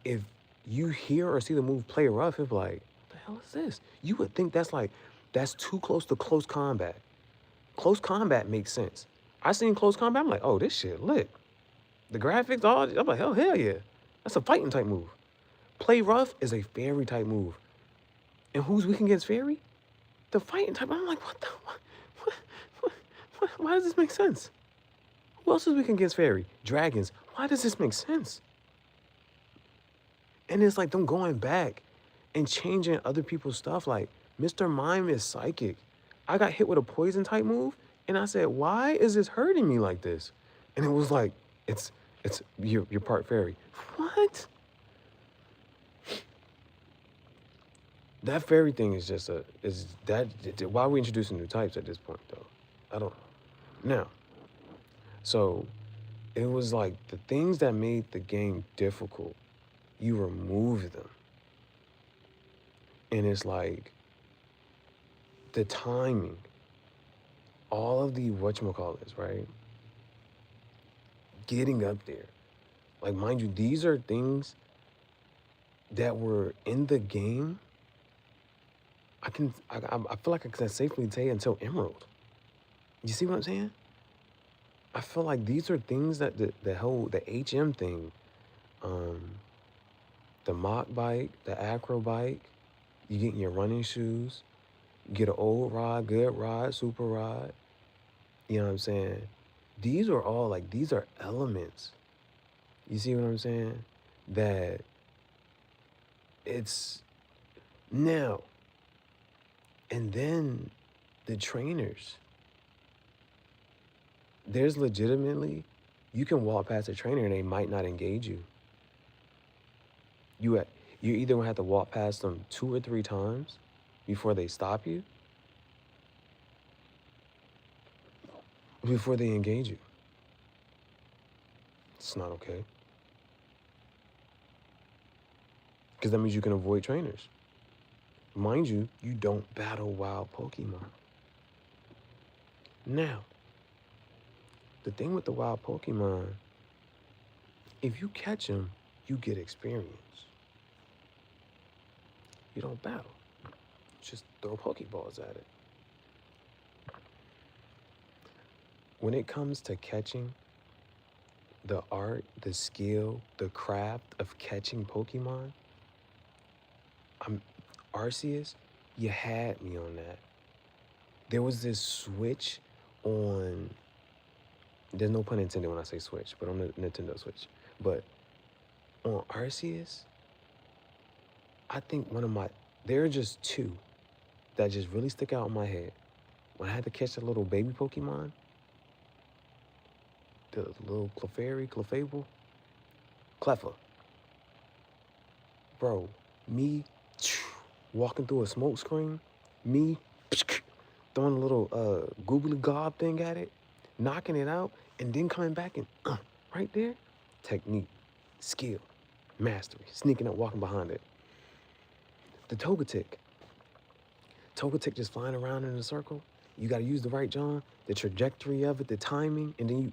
If you hear or see the move play rough, it's like, what the hell is this? You would think that's too close to close combat. Close combat makes sense. I seen close combat, I'm like, oh, this shit lit. The graphics, all, I'm like, hell yeah. That's a fighting type move. Play rough is a fairy type move. And who's weak against fairy? The fighting type. I'm like, what the, why does this make sense? Who else is weak against fairy? Dragons. Why does this make sense? And it's like them going back and changing other people's stuff. Like, Mr. Mime is psychic. I got hit with a poison type move, and I said, why is this hurting me like this? And it was like, you're part fairy. What? That fairy thing is just why are we introducing new types at this point, though? I don't know. Now, so it was like the things that made the game difficult, you remove them. And it's like the timing. all of the whatchamacallits, right? Getting up there. Like, mind you, these are things that were in the game. I feel like I can safely say until Emerald. You see what I'm saying? I feel like these are things that the HM thing, um, the mock bike, the acro bike, you get your running shoes, you get an old rod, good rod, super rod. You know what I'm saying? These are all like, these are elements. You see what I'm saying? That it's now, and then the trainers. There's legitimately, you can walk past a trainer and they might not engage you. You either gonna have to walk past them 2 or 3 times before they stop you, before they engage you. It's not okay. Because that means you can avoid trainers. Mind you, you don't battle wild Pokemon. Now, the thing with the wild Pokemon, if you catch them, you get experience. You don't battle. Just throw Pokeballs at it. When it comes to catching, the art, the skill, the craft of catching Pokemon, Arceus, you had me on that. There was this switch on, there's no pun intended when I say switch, but on the Nintendo Switch. But on Arceus, I think there are just 2 that just really stick out in my head. When I had to catch the little baby Pokemon, the little Clefable, bro, me walking through a smoke screen, me throwing a little googly gob thing at it, knocking it out, and then coming back and right there, technique, skill, mastery, sneaking up, walking behind it. The Togetic just flying around in a circle. You got to use the right John, the trajectory of it, the timing, and then you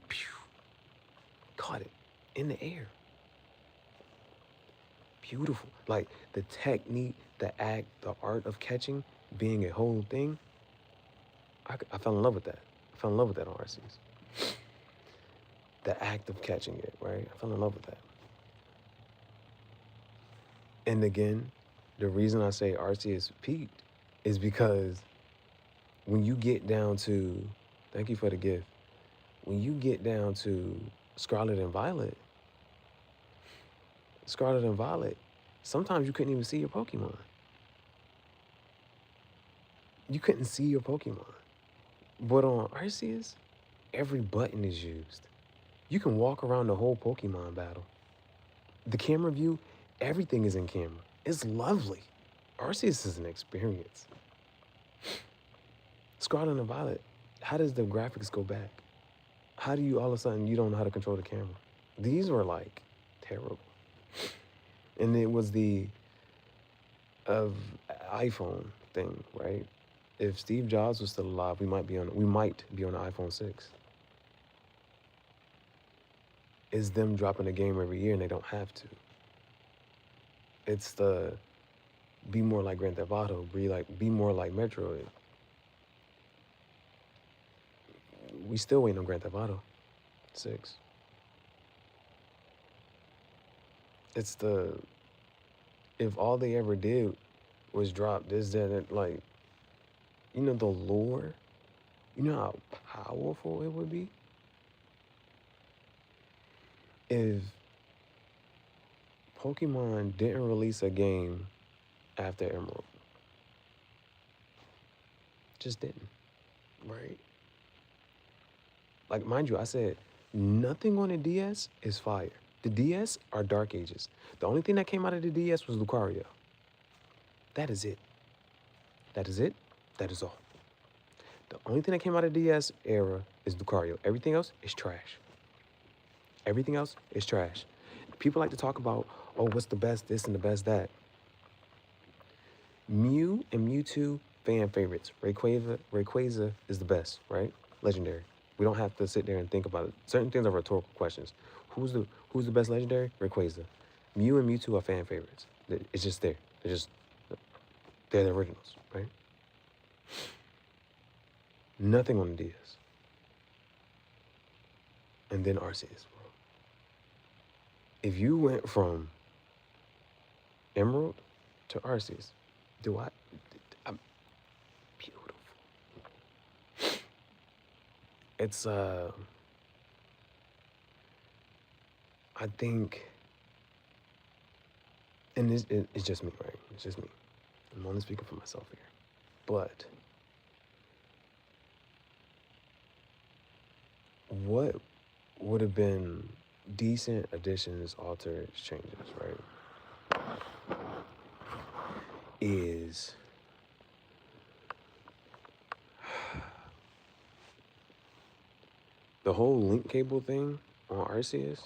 caught it in the air. Beautiful. Like, the technique, the act, the art of catching being a whole thing, I fell in love with that. I fell in love with that on Arceus. The act of catching it, right? I fell in love with that. And again, the reason I say Arceus peaked is because when you get down to, thank you for the gift, when you get down to Scarlet and Violet, sometimes you couldn't even see your Pokemon. You couldn't see your Pokemon. But on Arceus, every button is used. You can walk around the whole Pokemon battle. The camera view, everything is in camera. It's lovely. Arceus is an experience. Scarlet and Violet, how does the graphics go back? How do you all of a sudden, you don't know how to control the camera? These were like terrible. And it was the iPhone thing, right? If Steve Jobs was still alive, we might be on the iPhone 6. It's them dropping a game every year and they don't have to. It's the be more like Grand Theft Auto, be more like Metroid. We still waiting on Grand Theft Auto 6. It's if all they ever did was drop this, that, like, you know, the lore, you know how powerful it would be if Pokemon didn't release a game after Emerald. Just didn't, right? Like, mind you, I said, nothing on the DS is fire. The DS are Dark Ages. The only thing that came out of the DS was Lucario. That is it. That is it. That is all. The only thing that came out of the DS era is Lucario. Everything else is trash. Everything else is trash. People like to talk about, oh, what's the best this and the best that. Mew and Mewtwo, fan favorites. Rayquaza is the best, right? legendary. We don't have to sit there and think about it. Certain things are rhetorical questions. Who's the best legendary? Rayquaza. Mew and Mewtwo are fan favorites. It's just there. They're the originals, right? Nothing on the DS. And then Arceus, bro. If you went from Emerald to Arceus, I'm beautiful. It's I think, and it's just me, right? It's just me. I'm only speaking for myself here. But what would have been decent additions, alters, changes, right? Is the whole link cable thing on Arceus.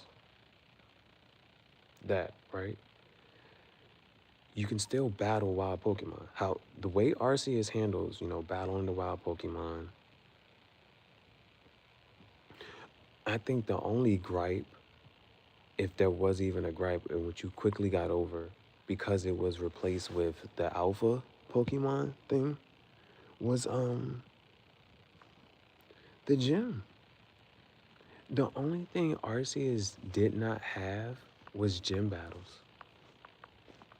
That, right? You can still battle wild Pokemon. How the way Arceus handles, battling the wild Pokemon. I think the only gripe, if there was even a gripe, which you quickly got over because it was replaced with the alpha Pokemon thing, was the gym. The only thing Arceus did not have was gym battles.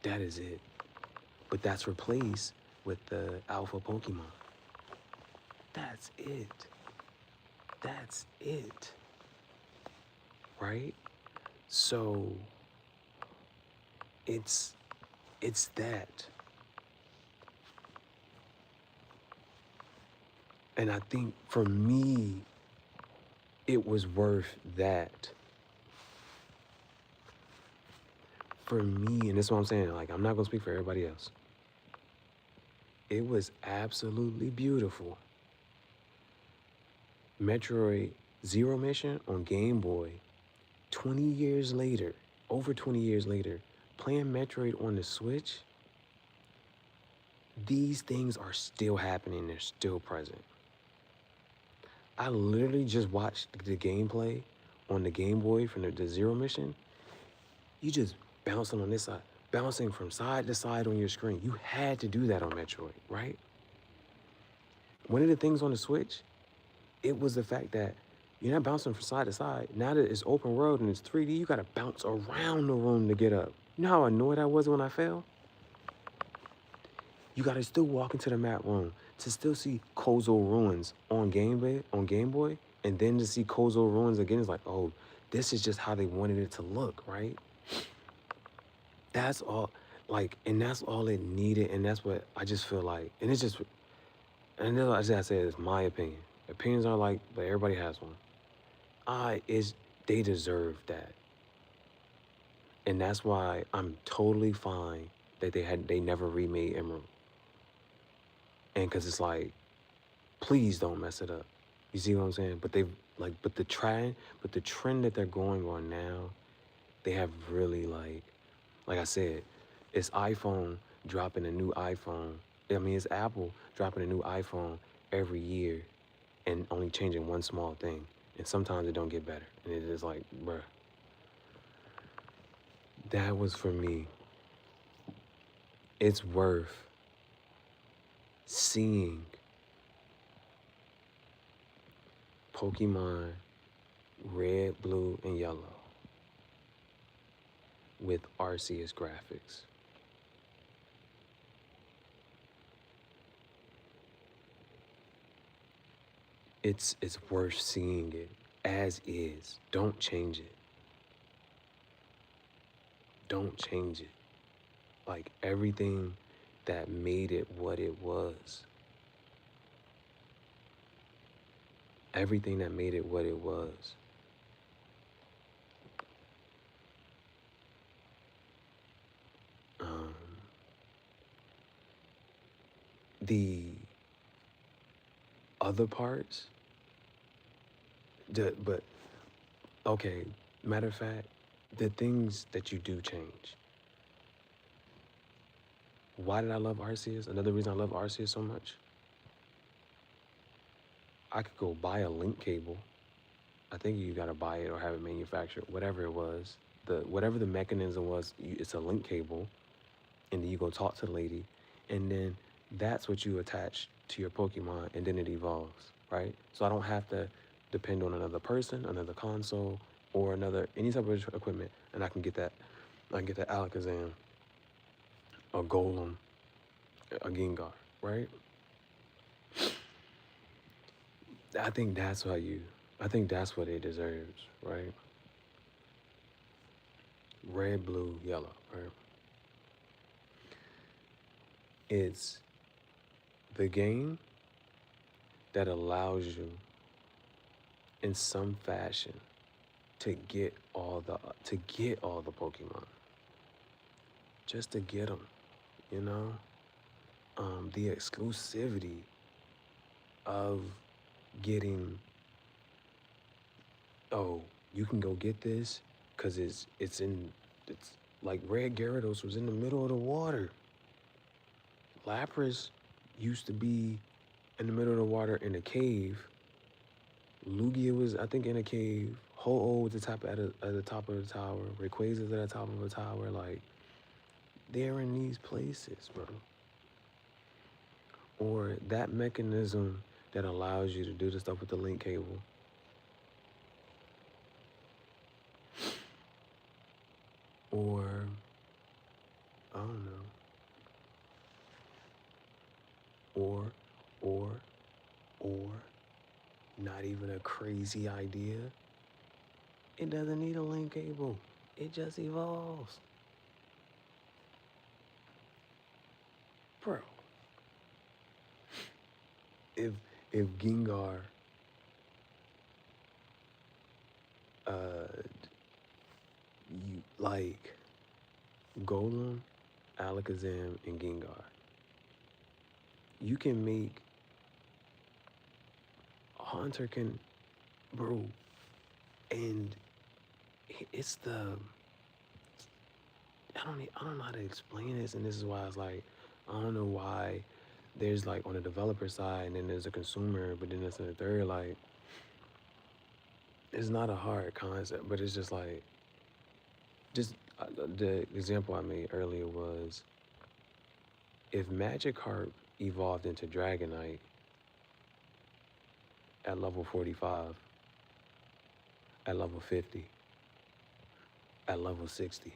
That is it. But that's replaced with the alpha Pokemon. That's it. That's it. Right? So it's that. And I think for me, it was worth that. For me, and this is what I'm saying, like, I'm not gonna speak for everybody else. It was absolutely beautiful. Metroid Zero Mission on Game Boy, 20 years later, over 20 years later, playing Metroid on the Switch, these things are still happening, they're still present. I literally just watched the gameplay on the Game Boy from the Zero Mission. You just bouncing on this side, bouncing from side to side on your screen. You had to do that on Metroid, right? One of the things on the Switch, it was the fact that you're not bouncing from side to side. Now that it's open world and it's 3D, you gotta bounce around the room to get up. You know how annoyed I was when I fell? You gotta still walk into the map room to still see Kozo Ruins on Game Boy, and then to see Kozo Ruins again is like, oh, this is just how they wanted it to look, right? That's all, like, and that's all it needed, and that's what I just feel like, and it's just, and that's what I said, it's my opinion. Opinions are like, but everybody has one. They deserve that. And that's why I'm totally fine that they never remade Emerald. And cause it's like, please don't mess it up. You see what I'm saying? But the trend that they're going on now, they have really like I said, it's iPhone dropping a new iPhone. I mean, it's Apple dropping a new iPhone every year and only changing one small thing. And sometimes it don't get better. And it is like, bruh. That was for me. It's worth seeing Pokemon Red, Blue, and Yellow with Arceus graphics. It's worth seeing it as is. Don't change it. Don't change it. Like everything that made it what it was. Everything that made it what it was. The other parts, but okay, matter of fact, the things that you do change. Why did I love Arceus? Another reason I love Arceus so much. I could go buy a link cable. I think you gotta buy it or have it manufactured, whatever it was. Whatever the mechanism was, it's a link cable, and then you go talk to the lady, and then that's what you attach to your Pokemon, and then it evolves, right? So I don't have to depend on another person, another console, or any type of equipment, and I can get that. I can get that Alakazam, a Golem, a Gengar, right? I think that's I think that's what it deserves, right? Red, blue, yellow, right? It's the game that allows you, in some fashion, to get all the Pokemon, just to get them, you know. The exclusivity of getting, oh, you can go get this because it's like Red Gyarados was in the middle of the water. Lapras used to be in the middle of the water in a cave. Lugia was, I think, in a cave. Ho-Oh was at the top of the tower. Rayquaza's at the top of the tower. Like, they're in these places, bro. Or that mechanism that allows you to do the stuff with the link cable. Or, I don't know. Or, not even a crazy idea. It doesn't need a link cable. It just evolves. Bro. If Gengar you like Golem, Alakazam, and Gengar, you can make Haunter can, bro, and it's I don't know how to explain this, and this is why it's like, I don't know why there's like on the developer side and then there's a consumer, but then there's a third, like, it's not a hard concept, but it's just like, the example I made earlier was, if Magikarp evolved into Dragonite at level 45, at level 50, at level 60,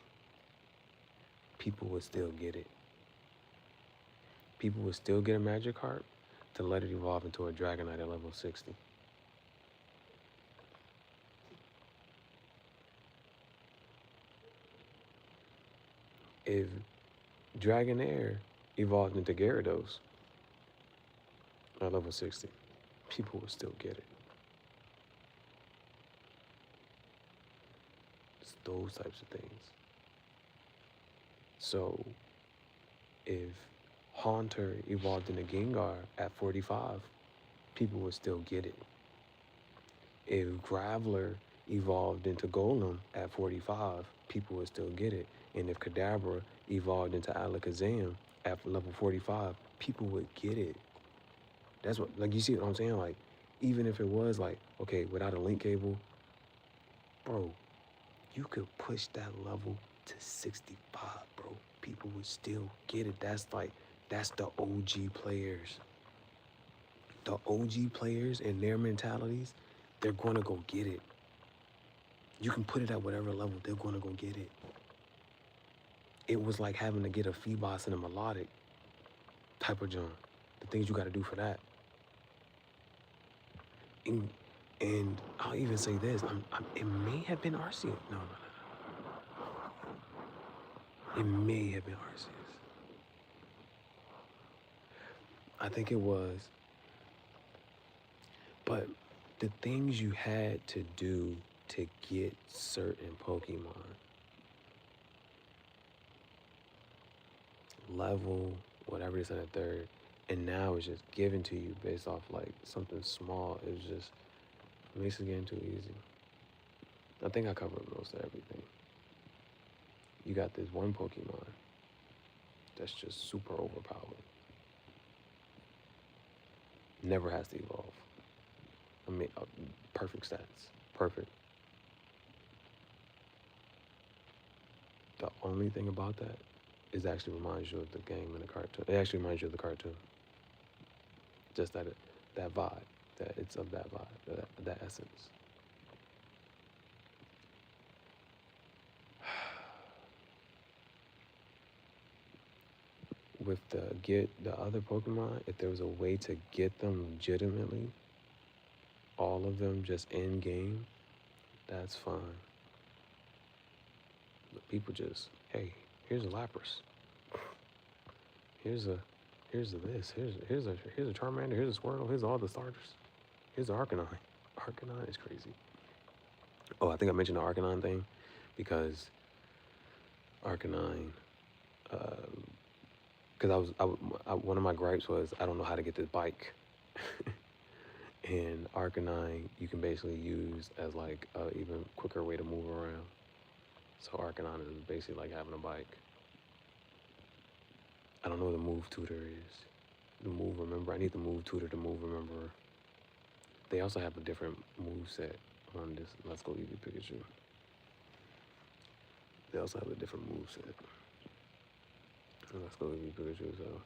people would still get it. People would still get a Magikarp to let it evolve into a Dragonite at level 60. If Dragonair evolved into Gyarados at level 60, people would still get it. It's those types of things. So if Haunter evolved into Gengar at 45, people would still get it. If Graveler evolved into Golem at 45, people would still get it. And if Kadabra evolved into Alakazam at level 45, people would get it. That's what, like, you see what I'm saying? Like, even if it was like, okay, without a link cable, bro, you could push that level to 65, bro. People would still get it. That's the OG players. The OG players and their mentalities, they're gonna go get it. You can put it at whatever level, they're gonna go get it. It was like having to get a Phoebos and a Melodic type of jump. The things you gotta do for that. And I'll even say this, it may have been Arceus. No. It may have been Arceus. I think it was. But the things you had to do to get certain Pokemon, level, whatever it is in a third, and now it's just given to you based off like something small. It makes the game too easy. I think I covered most of everything. You got this one Pokemon that's just super overpowered. Never has to evolve. I mean, perfect stats. Perfect. The only thing about that is it actually reminds you of the game and the cartoon. It actually reminds you of the cartoon. Just that vibe, that it's of that vibe, that essence. With the other Pokemon, if there was a way to get them legitimately, all of them just in game, that's fine. But people just, hey, here's a Lapras. Here's a this. Here's a Charmander. Here's a Squirtle. Here's all the starters. Here's the Arcanine. Arcanine is crazy. Oh, I think I mentioned the Arcanine thing because Arcanine, because one of my gripes was I don't know how to get this bike. And Arcanine you can basically use as like a even quicker way to move around. So Arcanine is basically like having a bike. I don't know what the move tutor is. The move remember. I need the move tutor to move remember. They also have a different move set on this Let's Go Eevee Pikachu. They also have a different move set. Let's Go Eevee Pikachu. So,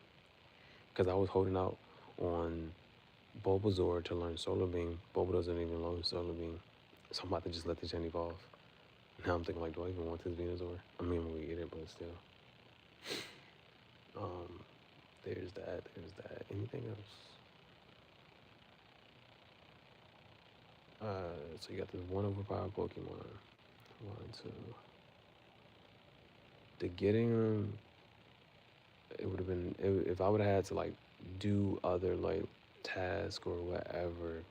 because I was holding out on Bulbasaur to learn Solar Beam. Bulba doesn't even learn Solar Beam. So I'm about to just let the gen evolve. Now I'm thinking like, do I even want this Venusaur? I mean, we get it, but still. There's that. Anything else? So you got this one overpowered Pokemon. 1, 2. To getting them, it would have been if I would have had to like do other like tasks or whatever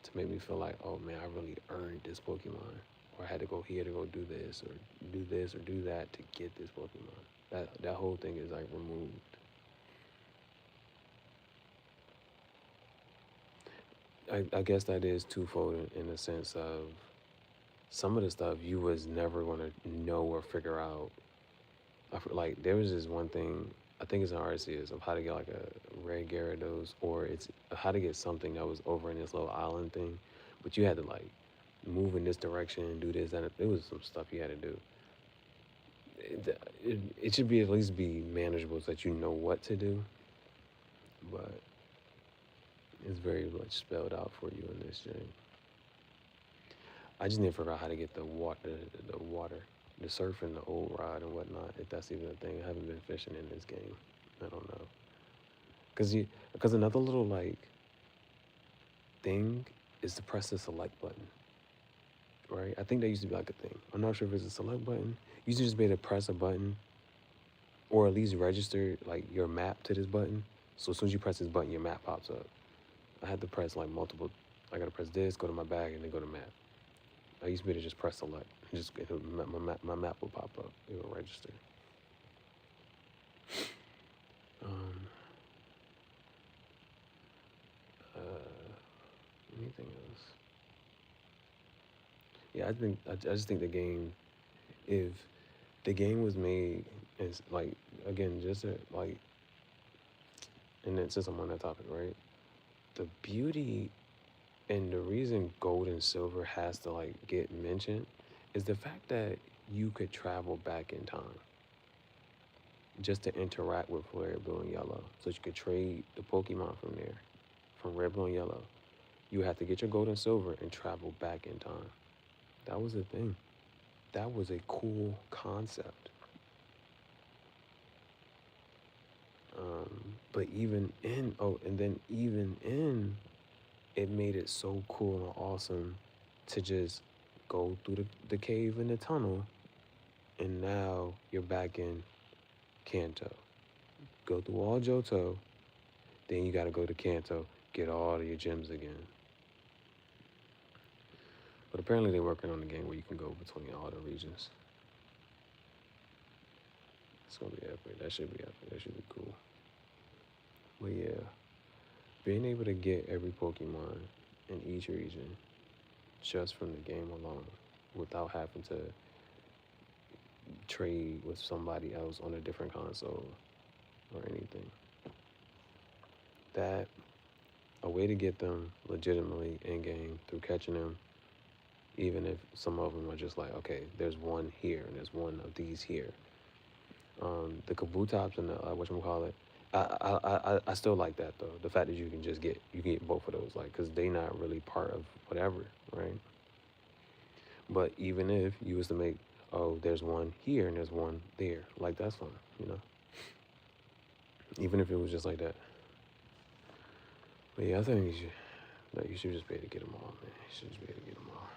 to make me feel like, oh man, I really earned this Pokemon, or I had to go here to go do this or do that to get this Pokemon. That whole thing is like removed. I guess that is twofold in the sense of some of the stuff you was never gonna know or figure out. Like there was this one thing, I think it's an RCS of how to get like a rare Gyarados, or it's how to get something that was over in this little island thing, but you had to like move in this direction and do this, and it was some stuff you had to do. It should be at least be manageable so that you know what to do, but it's very much spelled out for you in this game. I just need to figure out how to get the water, the surfing, the old rod and whatnot, if that's even a thing. I haven't been fishing in this game. I don't know. Because another little like thing is to press the select button, right? I think that used to be like a thing. I'm not sure if it's a select button. You used to just be able to press a button or at least register like your map to this button. So as soon as you press this button, your map pops up. I had to press like multiple. I gotta press this, go to my bag, and then go to map. I used to be able to just press select, and just my map will pop up. It will register. Anything else? Yeah, I just think the game, if the game was made as like again just like, and then since I'm on that topic, right? The beauty and the reason gold and silver has to like get mentioned is the fact that you could travel back in time just to interact with red, blue, and yellow. So you could trade the Pokemon from there, from red, blue, and yellow. You have to get your gold and silver and travel back in time. That was a thing. That was a cool concept. But even in, it made it so cool and awesome to just go through the cave and the tunnel, and now you're back in Kanto. Go through all Johto, then you gotta go to Kanto, get all of your gems again. But apparently they're working on a game where you can go between all the regions. It's gonna be epic. That should be epic. That should be cool. But yeah, being able to get every Pokemon in each region just from the game alone without having to trade with somebody else on a different console or anything. That a way to get them legitimately in game through catching them, even if some of them are just like, okay, there's one here and there's one of these here. The Kabutops and the whatchamacallit, I still like that though. The fact that you can get both of those, like, cause they not really part of whatever, right? But even if you was to make, oh, there's one here and there's one there, like that's fine, you know. Even if it was just like that. But yeah, I think you should just be able to get them all, man. You should just be able to get them all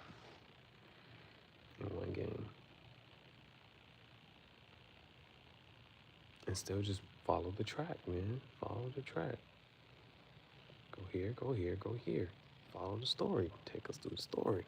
in one game, and still just follow the track, man. Follow the track. Go here, go here, go here. Follow the story. Take us through the story.